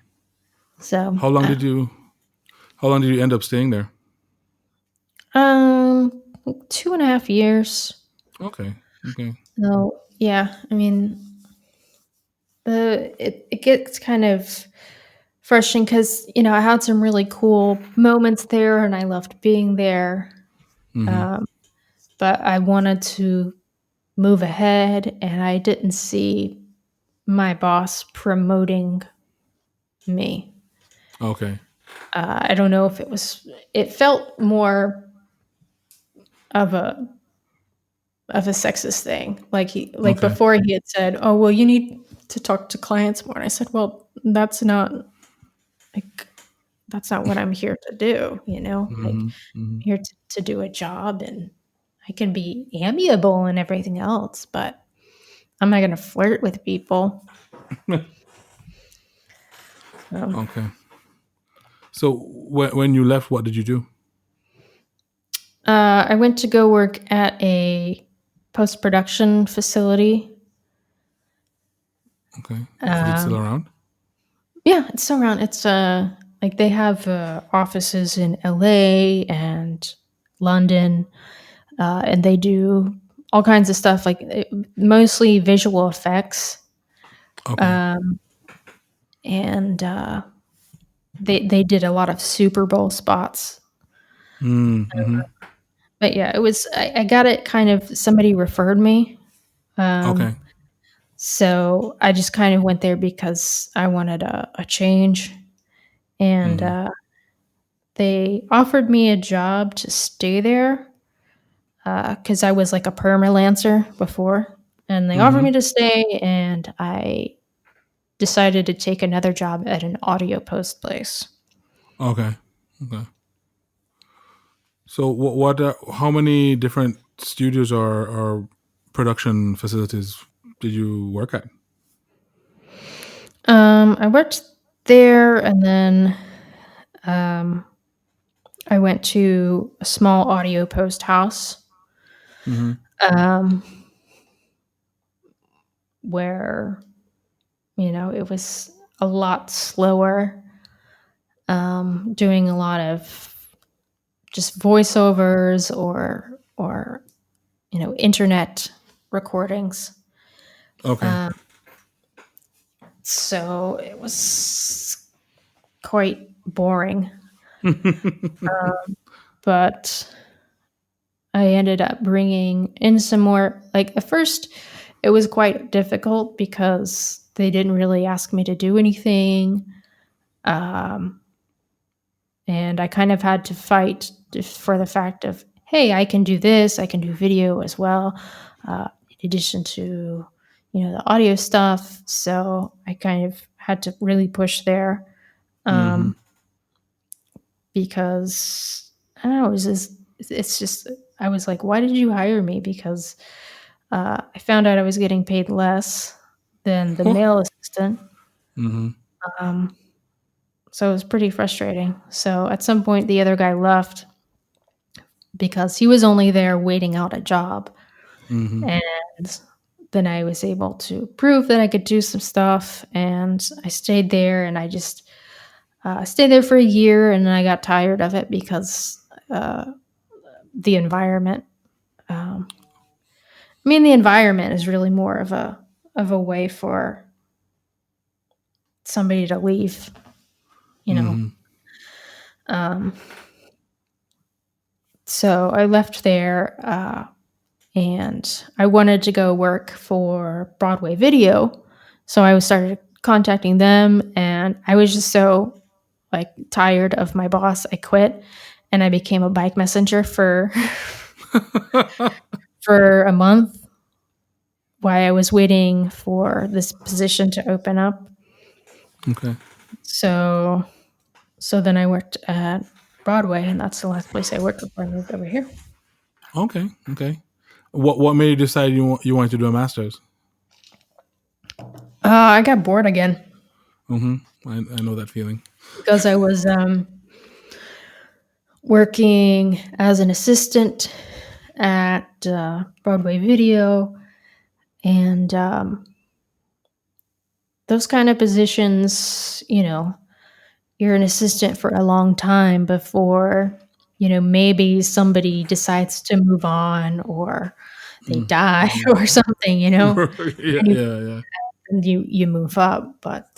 Speaker 2: So,
Speaker 1: How long did you end up staying there?
Speaker 2: like 2.5 years.
Speaker 1: Okay. Okay.
Speaker 2: So yeah, I mean, it gets kind of frustrating because I had some really cool moments there and I loved being there,
Speaker 1: Mm-hmm.
Speaker 2: um, but I wanted to move ahead and I didn't see my boss promoting me.
Speaker 1: Okay.
Speaker 2: I don't know if it felt more of a sexist thing. Like
Speaker 1: Okay.
Speaker 2: before he had said, "Oh, well, you need to talk to clients more." And I said, "Well, like that's not what I'm here to do, Like
Speaker 1: Mm-hmm. Mm-hmm.
Speaker 2: I'm here to do a job and I can be amiable and everything else, but I'm not going to flirt with people." So,
Speaker 1: Okay. So when you left, what did you do?
Speaker 2: I went to go work at a post-production facility.
Speaker 1: Okay. Is it still around?
Speaker 2: Yeah, it's still around. It's like they have offices in LA and London, and they do all kinds of stuff, like mostly visual effects.
Speaker 1: Okay.
Speaker 2: And they did a lot of Super Bowl spots.
Speaker 1: Mm-hmm.
Speaker 2: But yeah, it was I got it kind of somebody referred me.
Speaker 1: Okay.
Speaker 2: So I just kind of went there because I wanted a change. And
Speaker 1: Mm-hmm.
Speaker 2: they offered me a job to stay there because I was like a permalancer before. And they offered
Speaker 1: Mm-hmm.
Speaker 2: me to stay, and I decided to take another job at an audio post place.
Speaker 1: Okay. Okay. So how many different studios or production facilities did you work at?
Speaker 2: I worked there, and then um, I went to a small audio post house
Speaker 1: Mm-hmm.
Speaker 2: um, where, it was a lot slower, doing a lot of just voiceovers or internet recordings.
Speaker 1: Okay.
Speaker 2: So it was quite boring, but I ended up bringing in some more. Like at first, it was quite difficult because they didn't really ask me to do anything, um, and I kind of had to fight for the fact of, hey, I can do this. I can do video as well, in addition to the audio stuff. So I kind of had to really push there,
Speaker 1: Mm-hmm.
Speaker 2: um, because I don't know. It's just I was like, why did you hire me? Because I found out I was getting paid less than the male assistant.
Speaker 1: Mm-hmm.
Speaker 2: Um, so it was pretty frustrating. So at some point, the other guy left because he was only there waiting out a job.
Speaker 1: Mm-hmm.
Speaker 2: And then I was able to prove that I could do some stuff. And I stayed there, and I just stayed there for a year, and then I got tired of it because the environment. The environment is really more of a way for somebody to leave, you know.
Speaker 1: Mm-hmm.
Speaker 2: Um, so I left there, and I wanted to go work for Broadway Video. So I started contacting them, and I was just so like tired of my boss. I quit, and I became a bike messenger for for a month while I was waiting for this position to open up.
Speaker 1: Okay.
Speaker 2: So then I worked at Broadway, and that's the last place I worked before I moved over here.
Speaker 1: Okay. Okay. What made you decide you wanted to do a master's?
Speaker 2: I got bored again
Speaker 1: Mm-hmm. I know that feeling.
Speaker 2: because I was working as an assistant at Broadway Video, and those kind of positions, you're an assistant for a long time before, maybe somebody decides to move on or they die
Speaker 1: Mm-hmm.
Speaker 2: or something,
Speaker 1: Yeah.
Speaker 2: and
Speaker 1: Yeah. Yeah.
Speaker 2: you move up. But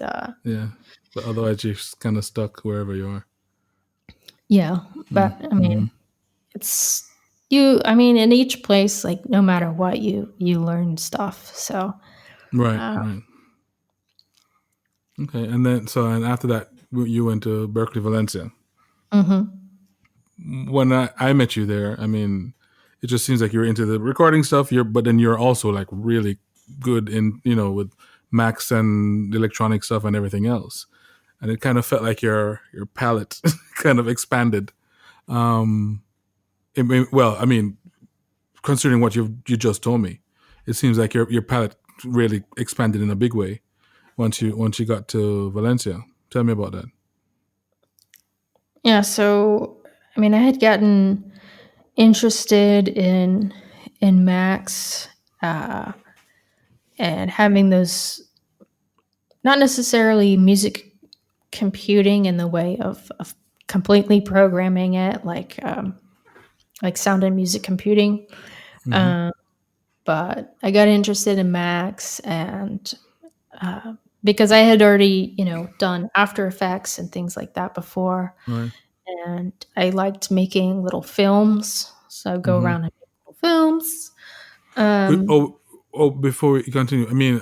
Speaker 1: Yeah. But otherwise, you're kind of stuck wherever you are.
Speaker 2: yeah, but
Speaker 1: Mm-hmm.
Speaker 2: it's in each place, like no matter what, you learn stuff. So
Speaker 1: Right.
Speaker 2: uh,
Speaker 1: Right. Okay. And after that, you went to Berklee, Valencia.
Speaker 2: mhm.
Speaker 1: When I met you there, it just seems like you're into the recording stuff. But then you're also like really good in with Macs and electronic stuff and everything else. And it kind of felt like your palette kind of expanded. Um, considering what you just told me, it seems like your palette really expanded in a big way once you got to Valencia. Tell me about that.
Speaker 2: Yeah, so I had gotten interested in Macs, and having those not necessarily music computing in the way of completely programming it, like sound and music computing. But I got interested in Max, and because I had already, done After Effects and things like that before,
Speaker 1: Right.
Speaker 2: and I liked making little films, so I'd go around and make little films.
Speaker 1: Before we continue, I mean,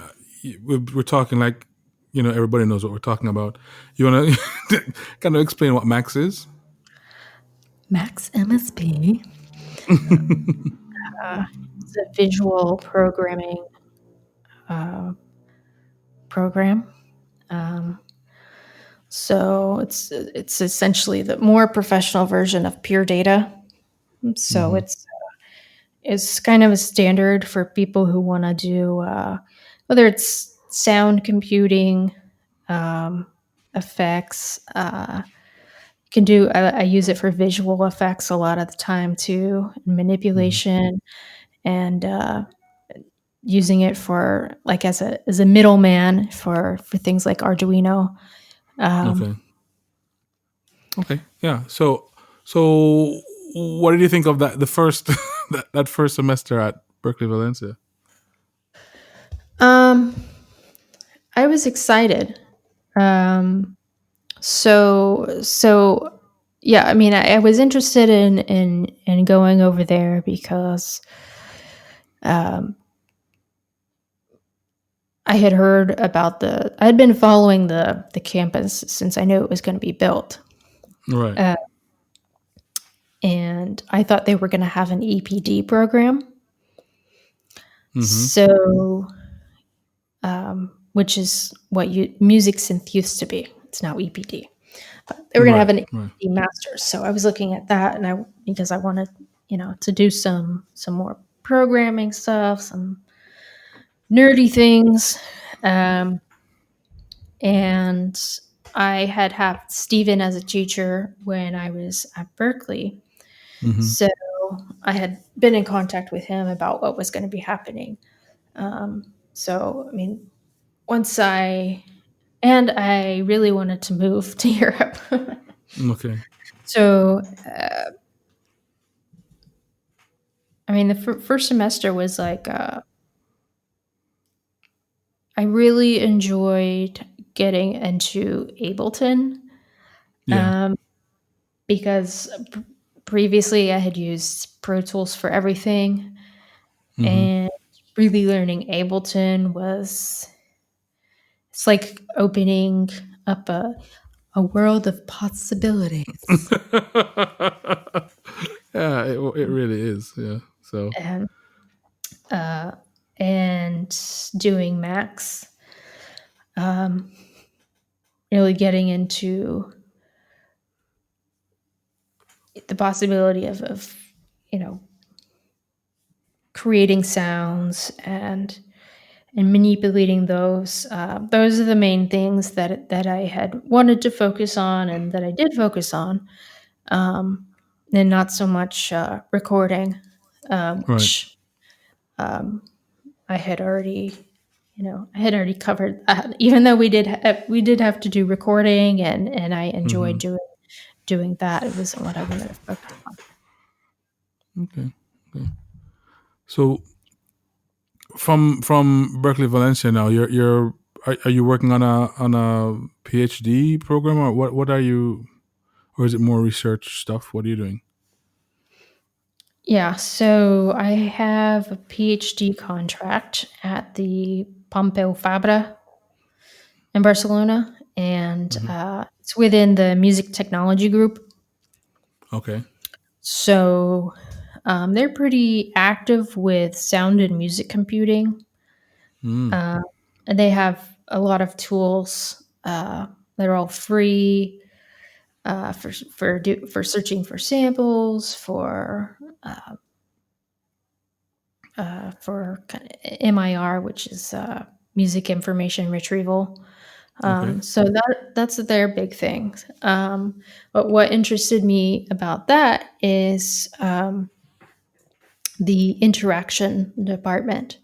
Speaker 1: we're talking like, everybody knows what we're talking about. You want to kind of explain what Max is?
Speaker 2: Max MSP. It's a visual programming program. So it's essentially the more professional version of Pure Data. So it's kind of a standard for people who want to do whether it's sound computing, effects. Can do. I use it for visual effects a lot of the time too, manipulation, and using it for like as a middleman for things like Arduino.
Speaker 1: Okay. Okay. Yeah. So what did you think of that? The first that first semester at Berklee, Valencia.
Speaker 2: Um, I was excited. Um, so yeah. I mean, I was interested in going over there because um, I had heard about I had been following the campus since I knew it was going to be built.
Speaker 1: Right.
Speaker 2: Uh, and I thought they were going to have an EPD program. So, which is what music synth used to be. It's now EPD. But they were going to have an EPD master's. So I was looking at that, and because I wanted, to do some more programming stuff, some nerdy things, and I had Stephen as a teacher when I was at Berklee. So I had been in contact with him about what was going to be happening. So, I mean, I really wanted to move to Europe.
Speaker 1: Okay.
Speaker 2: So, I mean, the first semester was like, I really enjoyed getting into Ableton.
Speaker 1: Yeah.
Speaker 2: Because previously I had used Pro Tools for everything, and really learning Ableton it's like opening up a world of possibilities.
Speaker 1: Yeah, it really is. Yeah. So.
Speaker 2: And and doing Max, really getting into the possibility of creating sounds and manipulating those. Those are the main things that I had wanted to focus on and that I did focus on, and not so much recording,
Speaker 1: Right.
Speaker 2: which I had already, I had already covered that. Even though we did have to do recording, and I enjoyed doing that. It wasn't what I wanted to focus on.
Speaker 1: Okay. Okay. So from Berklee, Valencia now, are you working on a PhD program, or what are you, or is it more research stuff? What are you doing?
Speaker 2: Yeah, so I have a PhD contract at the Pompeu Fabra in Barcelona, and it's within the music technology group.
Speaker 1: Okay.
Speaker 2: So they're pretty active with sound and music computing. And they have a lot of tools that are all free for searching for samples, for kind of MIR, which is music information retrieval.
Speaker 1: Okay.
Speaker 2: So that's their big thing. But what interested me about that is the interaction department,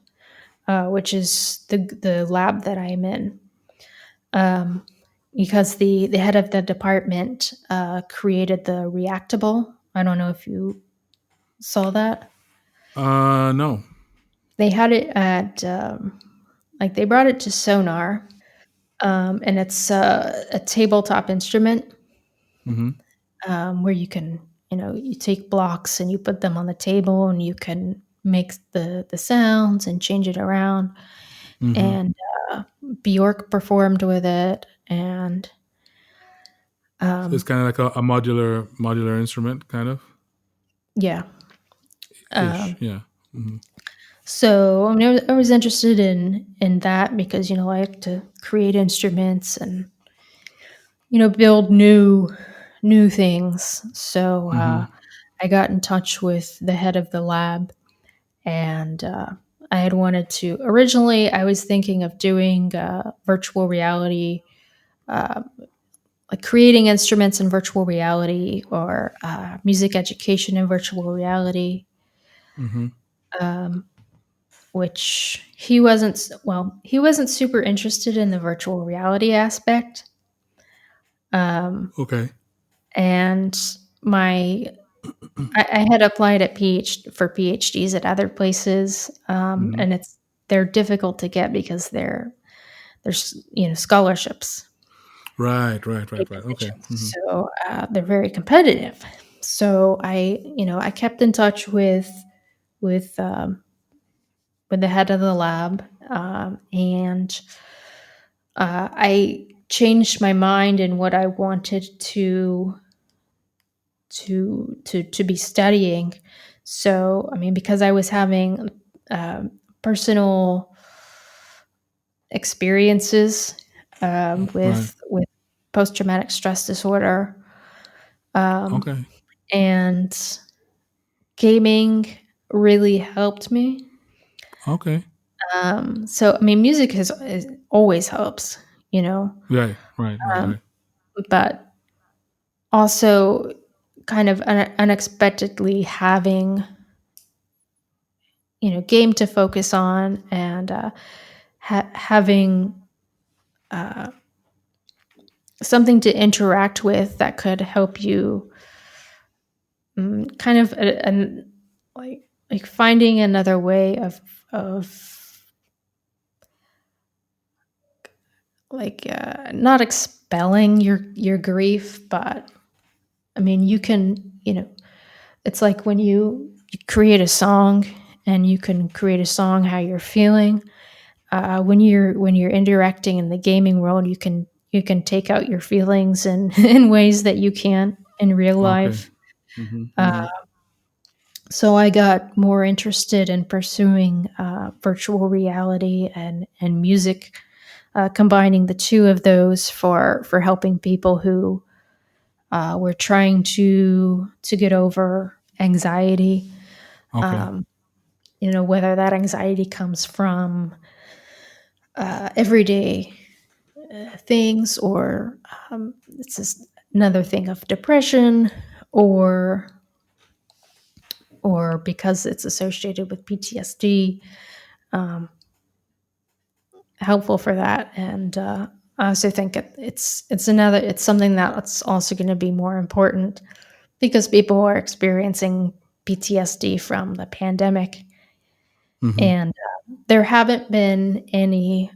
Speaker 2: which is the lab that I'm in. because the head of the department created the Reactable. I don't know if you saw that.
Speaker 1: No.
Speaker 2: They had it at like they brought it to Sonar, and it's a tabletop instrument
Speaker 1: Mm-hmm.
Speaker 2: where you can, you take blocks and you put them on the table, and you can make the sounds and change it around.
Speaker 1: Mm-hmm.
Speaker 2: And Bjork performed with it, and
Speaker 1: So it's kind of like a modular instrument, kind of
Speaker 2: yeah.
Speaker 1: ish. Yeah. Mm-hmm.
Speaker 2: So I mean, I was interested in that because I like to create instruments and build new things. So
Speaker 1: Mm-hmm.
Speaker 2: I got in touch with the head of the lab, and I had wanted to. Originally, I was thinking of doing virtual reality, like creating instruments in virtual reality, or music education in virtual reality.
Speaker 1: Mm-hmm.
Speaker 2: Which he wasn't super interested in the virtual reality aspect.
Speaker 1: Okay.
Speaker 2: And my I had applied at for PhDs at other places,
Speaker 1: Mm-hmm.
Speaker 2: and they're difficult to get because there's scholarships,
Speaker 1: Right.
Speaker 2: paid
Speaker 1: Okay.
Speaker 2: positions,
Speaker 1: Mm-hmm.
Speaker 2: so they're very competitive. So I kept in touch with um, with the head of the lab, and I changed my mind in what I wanted to be studying. So, I mean, because I was having personal experiences
Speaker 1: Right.
Speaker 2: with post traumatic stress disorder, um,
Speaker 1: Okay.
Speaker 2: and gaming really helped me.
Speaker 1: Okay.
Speaker 2: So, I mean, music is always helps, you know, um,
Speaker 1: Right.
Speaker 2: but also kind of unexpectedly having game to focus on, and having uh, something to interact with that could help you, kind of like finding another way of like not expelling your grief, but I mean you can, it's like when you create a song, and you can create a song how you're feeling. When you're interacting in the gaming world, you can take out your feelings in in ways that you can't in real
Speaker 1: Okay.
Speaker 2: life.
Speaker 1: Mm-hmm.
Speaker 2: Uh,
Speaker 1: Mm-hmm.
Speaker 2: so I got more interested in pursuing virtual reality and music, combining the two of those for helping people who were trying to get over anxiety.
Speaker 1: Okay.
Speaker 2: Um, whether that anxiety comes from everyday things, or it's just another thing of depression, or because it's associated with PTSD, helpful for that. And I also think it's something that's also going to be more important because people are experiencing PTSD from the pandemic,
Speaker 1: Mm-hmm.
Speaker 2: and there haven't been any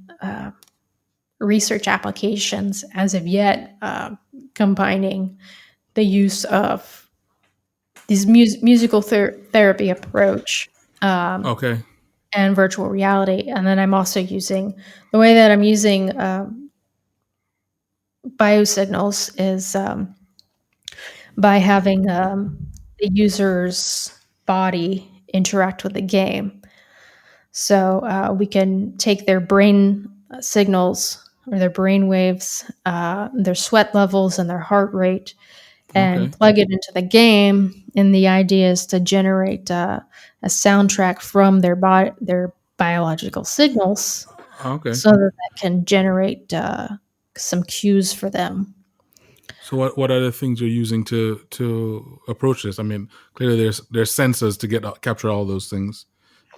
Speaker 2: research applications as of yet, combining the use of this musical therapy approach,
Speaker 1: Okay.
Speaker 2: and virtual reality. And then I'm also using the way that I'm using biosignals is by having the user's body interact with the game. So we can take their brain signals, or their brain waves, their sweat levels, and their heart rate, and
Speaker 1: Okay.
Speaker 2: plug it into the game. And the idea is to generate a soundtrack from their biological signals,
Speaker 1: Okay.
Speaker 2: so that can generate some cues for them.
Speaker 1: So what are the things you're using to approach this? I mean, clearly there's sensors to capture all those things,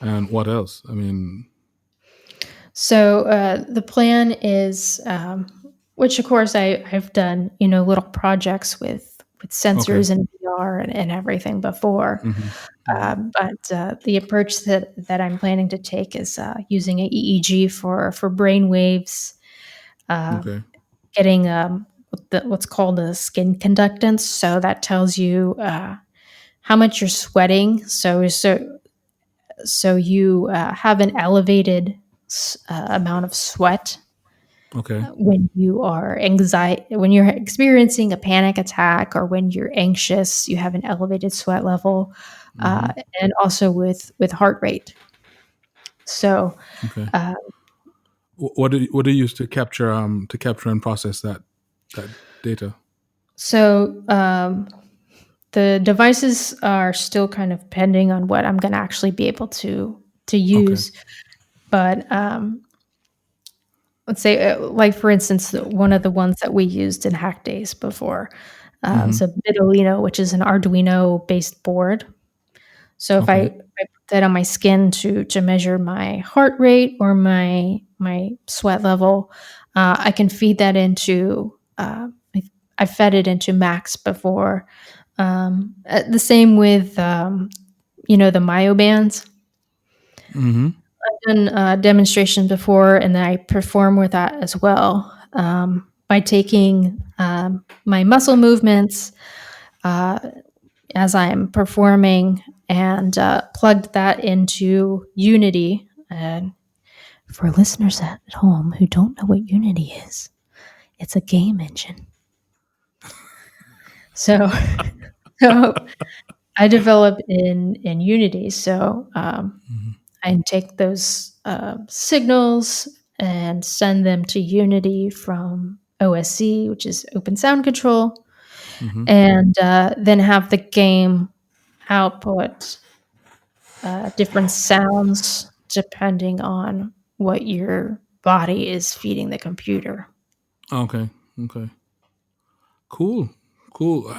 Speaker 1: and what else? I mean,
Speaker 2: So the plan is, which of course I've done, little projects with
Speaker 1: Okay.
Speaker 2: sensors and VR and everything before. But the approach that I'm planning to take is using an EEG for brain waves, uh,
Speaker 1: Okay.
Speaker 2: getting what's called a skin conductance. So that tells you how much you're sweating. So you have an elevated amount of sweat
Speaker 1: Okay.
Speaker 2: when you're experiencing a panic attack, or when you're anxious, you have an elevated sweat level,
Speaker 1: Mm-hmm.
Speaker 2: and also with heart rate. So,
Speaker 1: Okay.
Speaker 2: uh,
Speaker 1: What do you use to capture and process that data?
Speaker 2: so the devices are still kind of pending on what I'm going to actually be able to
Speaker 1: Okay.
Speaker 2: use, but let's say, like for instance, one of the ones that we used in Hack Days before,
Speaker 1: Mm-hmm.
Speaker 2: so Bitolino, which is an Arduino based board. So if I
Speaker 1: Okay.
Speaker 2: put that on my skin to measure my heart rate or my sweat level, I can feed that into. I've fed it into Max before. The same with the Myo bands.
Speaker 1: Mm-hmm.
Speaker 2: I've done demonstrations before, and I perform with that as well, by taking my muscle movements uh, as I'm performing, and plugged that into Unity. And for listeners at home who don't know what Unity is, it's a game engine. So, so I develop in Unity. So I take those signals and send them to Unity from OSC, which is Open Sound Control,
Speaker 1: Mm-hmm.
Speaker 2: and then have the game output different sounds depending on what your body is feeding the computer.
Speaker 1: Okay. Okay. Cool. Cool.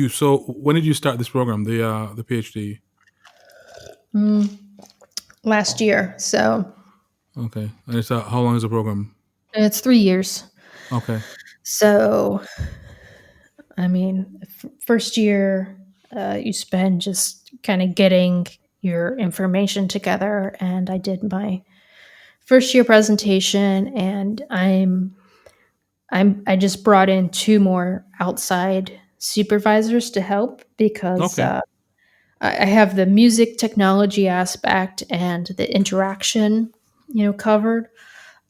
Speaker 1: So when did you start this program? The PhD.
Speaker 2: Mm, last year, so
Speaker 1: Okay. And it's how long is the program?
Speaker 2: it's 3 years.
Speaker 1: Okay.
Speaker 2: So, I mean, first year, you spend just kind of getting your information together, and I did my first year presentation, and I just brought in two more outside supervisors to help because
Speaker 1: Okay.
Speaker 2: I have the music technology aspect and the interaction, covered.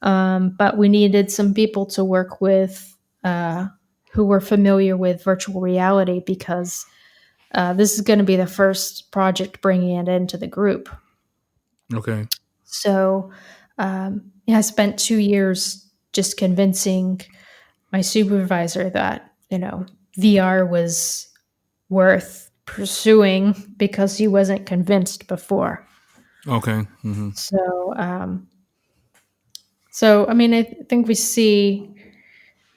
Speaker 2: But we needed some people to work with who were familiar with virtual reality, because this is going to be the first project bringing it into the group.
Speaker 1: Okay.
Speaker 2: So, I spent 2 years just convincing my supervisor that VR was worth pursuing, because he wasn't convinced before.
Speaker 1: Okay. Mm-hmm.
Speaker 2: So, I mean, I think we see,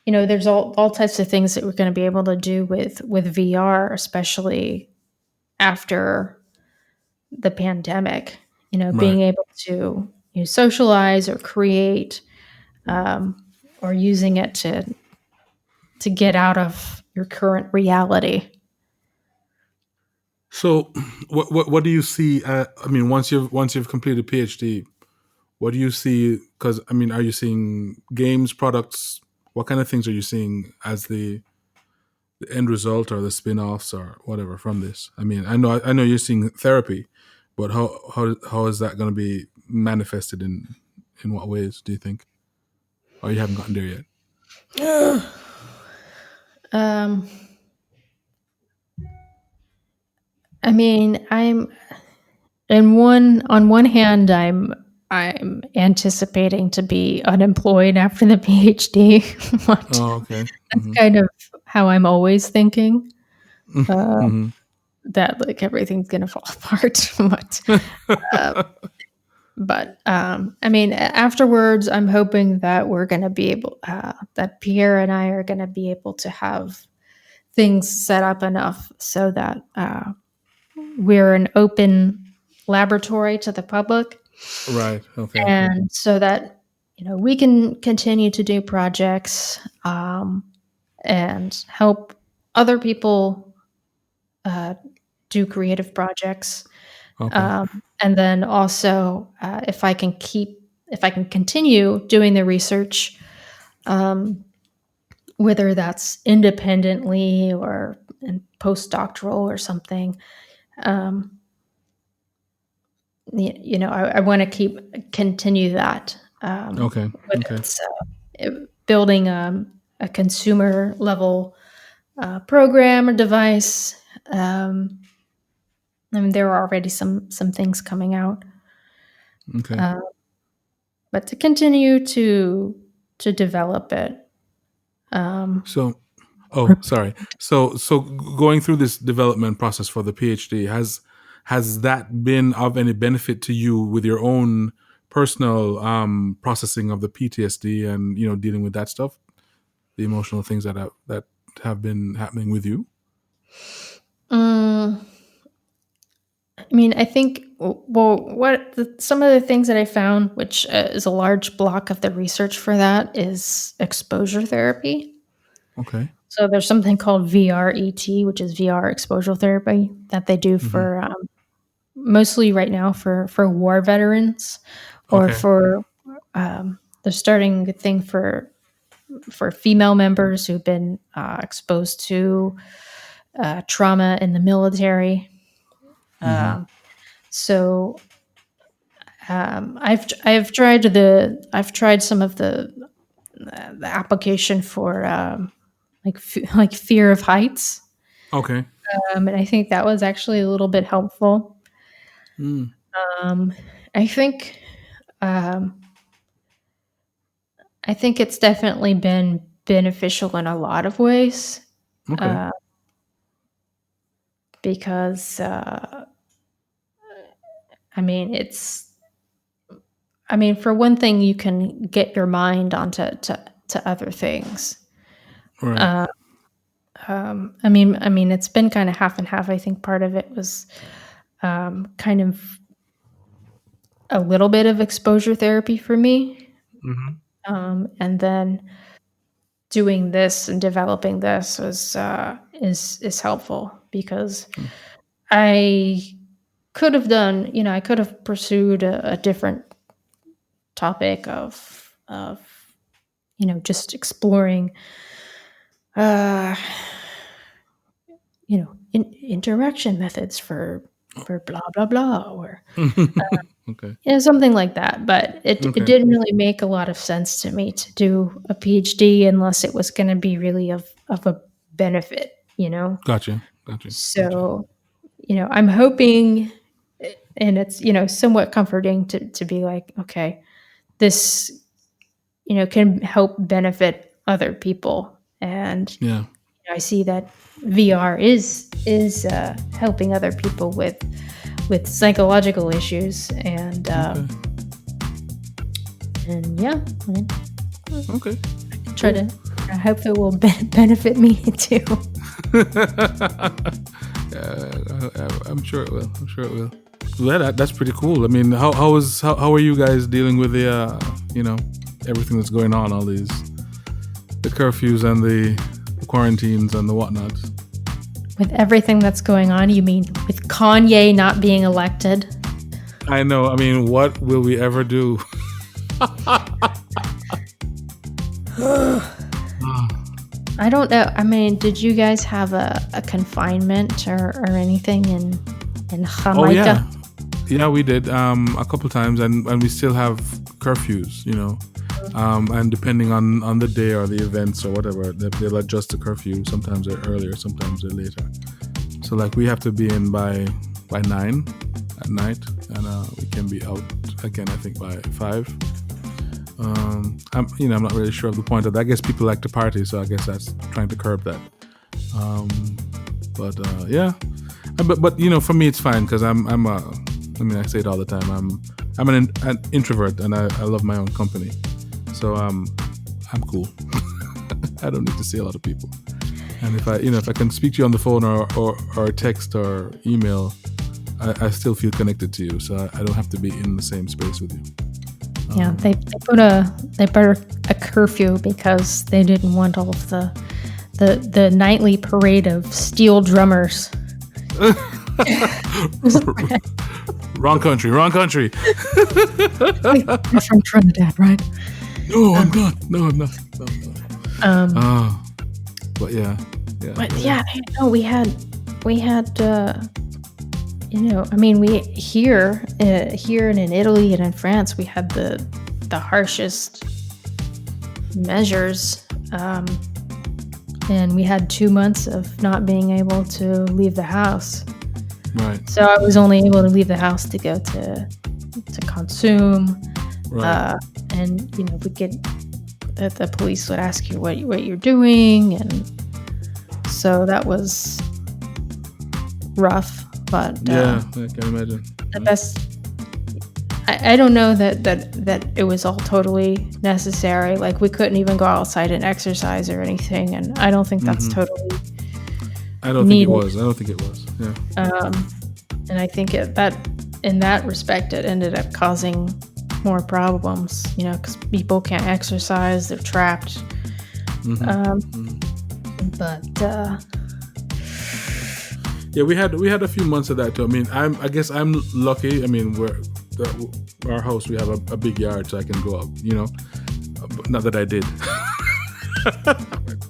Speaker 2: there's all types of things that we're going to be able to do with VR, especially after the pandemic.
Speaker 1: Right.
Speaker 2: Being able to socialize or create, or using it to get out of your current reality.
Speaker 1: So, what do you see? I mean, once you've completed PhD, what do you see? Because I mean, are you seeing games, products? What kind of things are you seeing as the end result or the spin-offs or whatever from this? I mean, I know you're seeing therapy, but how is that going to be manifested in what ways do you think? Or you haven't gotten there yet?
Speaker 2: um, I mean, on one hand, I'm anticipating to be unemployed after the PhD. But
Speaker 1: Oh, okay.
Speaker 2: that's
Speaker 1: Mm-hmm.
Speaker 2: kind of how I'm always thinking,
Speaker 1: Mm-hmm.
Speaker 2: that like everything's gonna fall apart. Uh, but I mean, afterwards, I'm hoping that we're gonna be able, that Pierre and I are gonna be able to have things set up enough so that we're an open laboratory to the public,
Speaker 1: Right. Okay.
Speaker 2: and so that we can continue to do projects and help other people do creative projects.
Speaker 1: Okay.
Speaker 2: And then also, if I can continue doing the research, whether that's independently or in postdoctoral or something, I want to continue that.
Speaker 1: Okay.
Speaker 2: Whether it's building a consumer level program or device. There are already some things coming out.
Speaker 1: Okay.
Speaker 2: But to continue to develop it.
Speaker 1: Sorry. So going through this development process for the PhD, has that been of any benefit to you with your own personal processing of the PTSD and dealing with that stuff, the emotional things that have been happening with you?
Speaker 2: I think some of the things that I found, which is a large block of the research for that, is exposure therapy.
Speaker 1: Okay.
Speaker 2: So there's something called VRET, which is VR exposure therapy, that they do for mostly right now for war veterans, or for they're starting a thing for female members who've been exposed to trauma in the military. So I've tried some of the application for like fear of heights.
Speaker 1: Okay.
Speaker 2: And I think that was actually a little bit helpful. I think it's definitely been beneficial in a lot of ways.
Speaker 1: Okay.
Speaker 2: Because for one thing, you can get your mind onto to other things.
Speaker 1: Right.
Speaker 2: It's been kind of half and half. I think part of it was kind of a little bit of exposure therapy for me. And then doing this and developing this is helpful, because I could have pursued a different topic of just exploring interaction methods for blah blah blah, or
Speaker 1: Okay.
Speaker 2: something like that. But it didn't really make a lot of sense to me to do a PhD unless it was going to be really of a benefit.
Speaker 1: Gotcha.
Speaker 2: So, I'm hoping, and it's, somewhat comforting to be like, okay, this, can help benefit other people. And I see that VR is helping other people with psychological issues, and
Speaker 1: Okay.
Speaker 2: I hope it will benefit me too.
Speaker 1: I'm sure it will. Well, that's pretty cool. I mean, how are you guys dealing with the everything that's going on, all these, the curfews and the quarantines and the whatnot?
Speaker 2: With everything that's going on, you mean with Kanye not being elected?
Speaker 1: I know. I mean, what will we ever do?
Speaker 2: I don't know. I mean, did you guys have a confinement or anything in Jamaica?
Speaker 1: Oh yeah, we did a couple times, and we still have curfews. And depending on the day or the events or whatever, they'll adjust the curfew. Sometimes they're earlier, sometimes they're later. So like we have to be in by 9 at night, and we can be out again, I think, by 5. I'm not really sure of the point of that. I guess people like to party, so I guess that's trying to curb that. But for me it's fine, because I say it all the time. I'm an introvert, and I love my own company, so I'm cool. I don't need to see a lot of people, and if I can speak to you on the phone or text or email, I still feel connected to you, so I don't have to be in the same space with you.
Speaker 2: Yeah, they put a curfew because they didn't want all of the nightly parade of steel drummers.
Speaker 1: Wrong country.
Speaker 2: You're from Trinidad, right?
Speaker 1: No, I'm not. No. But yeah.
Speaker 2: But yeah, we had I mean, we here and in Italy and in France, we had the harshest measures, and we had 2 months of not being able to leave the house.
Speaker 1: Right.
Speaker 2: So I was only able to leave the house to go to consume,
Speaker 1: right.
Speaker 2: And we get the police would ask you what you're doing, and so that was rough. But
Speaker 1: yeah, I can imagine.
Speaker 2: The best. I don't know that it was all totally necessary. Like, we couldn't even go outside and exercise or anything, and I don't think that's totally.
Speaker 1: I don't think it was. Yeah.
Speaker 2: And I think that in that respect, it ended up causing more problems. Because people can't exercise; they're trapped. But.
Speaker 1: Yeah, we had a few months of that too. I mean, I guess I'm lucky. I mean, our house, we have a big yard, so I can go up. But not that I did.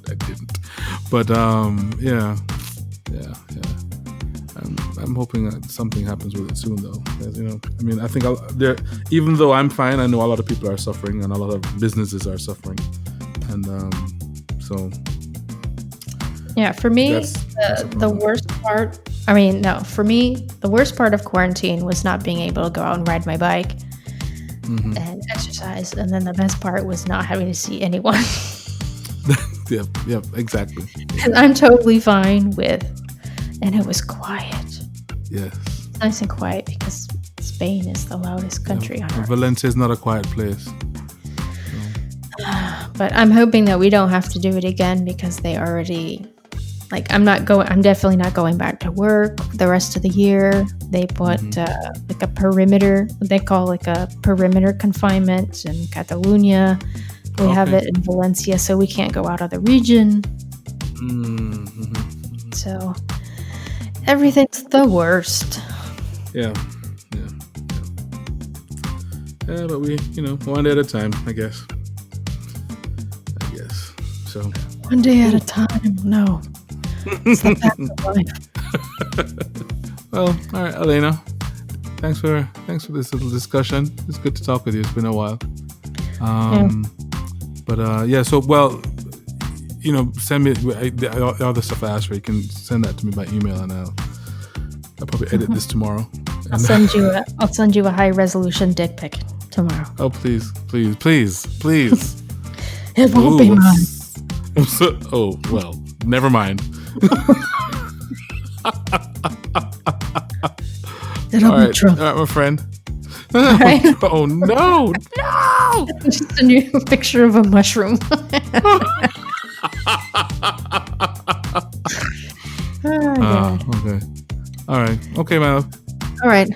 Speaker 1: I didn't. But yeah. I'm hoping that something happens with it soon, though. I mean, I think even though I'm fine, I know a lot of people are suffering, and a lot of businesses are suffering, and so.
Speaker 2: Yeah, for me, the worst part. I mean, no, for me, the worst part of quarantine was not being able to go out and ride my bike and exercise, and then the best part was not having to see anyone.
Speaker 1: Yeah, exactly.
Speaker 2: And I'm totally fine with, and it was quiet.
Speaker 1: Yes.
Speaker 2: It's nice and quiet because Spain is the loudest country on earth.
Speaker 1: Valencia is not a quiet place.
Speaker 2: But I'm hoping that we don't have to do it again because they already. Like, I'm definitely not going back to work the rest of the year. They put like a perimeter, they call like a perimeter confinement in Catalonia. We have it in Valencia, so we can't go out of the region. So everything's the worst.
Speaker 1: Yeah, but we, one day at a time, I guess. So.
Speaker 2: One day at a time, no. It's the fact of life.
Speaker 1: Well, all right, Alayna. Thanks for this little discussion. It's good to talk with you. It's been a while. But so send me the other stuff I asked for. You can send that to me by email, and I'll probably edit this tomorrow.
Speaker 2: I'll send you a high resolution dick pic tomorrow.
Speaker 1: Oh, please.
Speaker 2: It won't be mine.
Speaker 1: Oh, well, never mind.
Speaker 2: It'll be true.
Speaker 1: All right, my friend.
Speaker 2: Right.
Speaker 1: Oh, no.
Speaker 2: Just a new picture of a mushroom.
Speaker 1: Okay. All right. Okay, Mal.
Speaker 2: All right.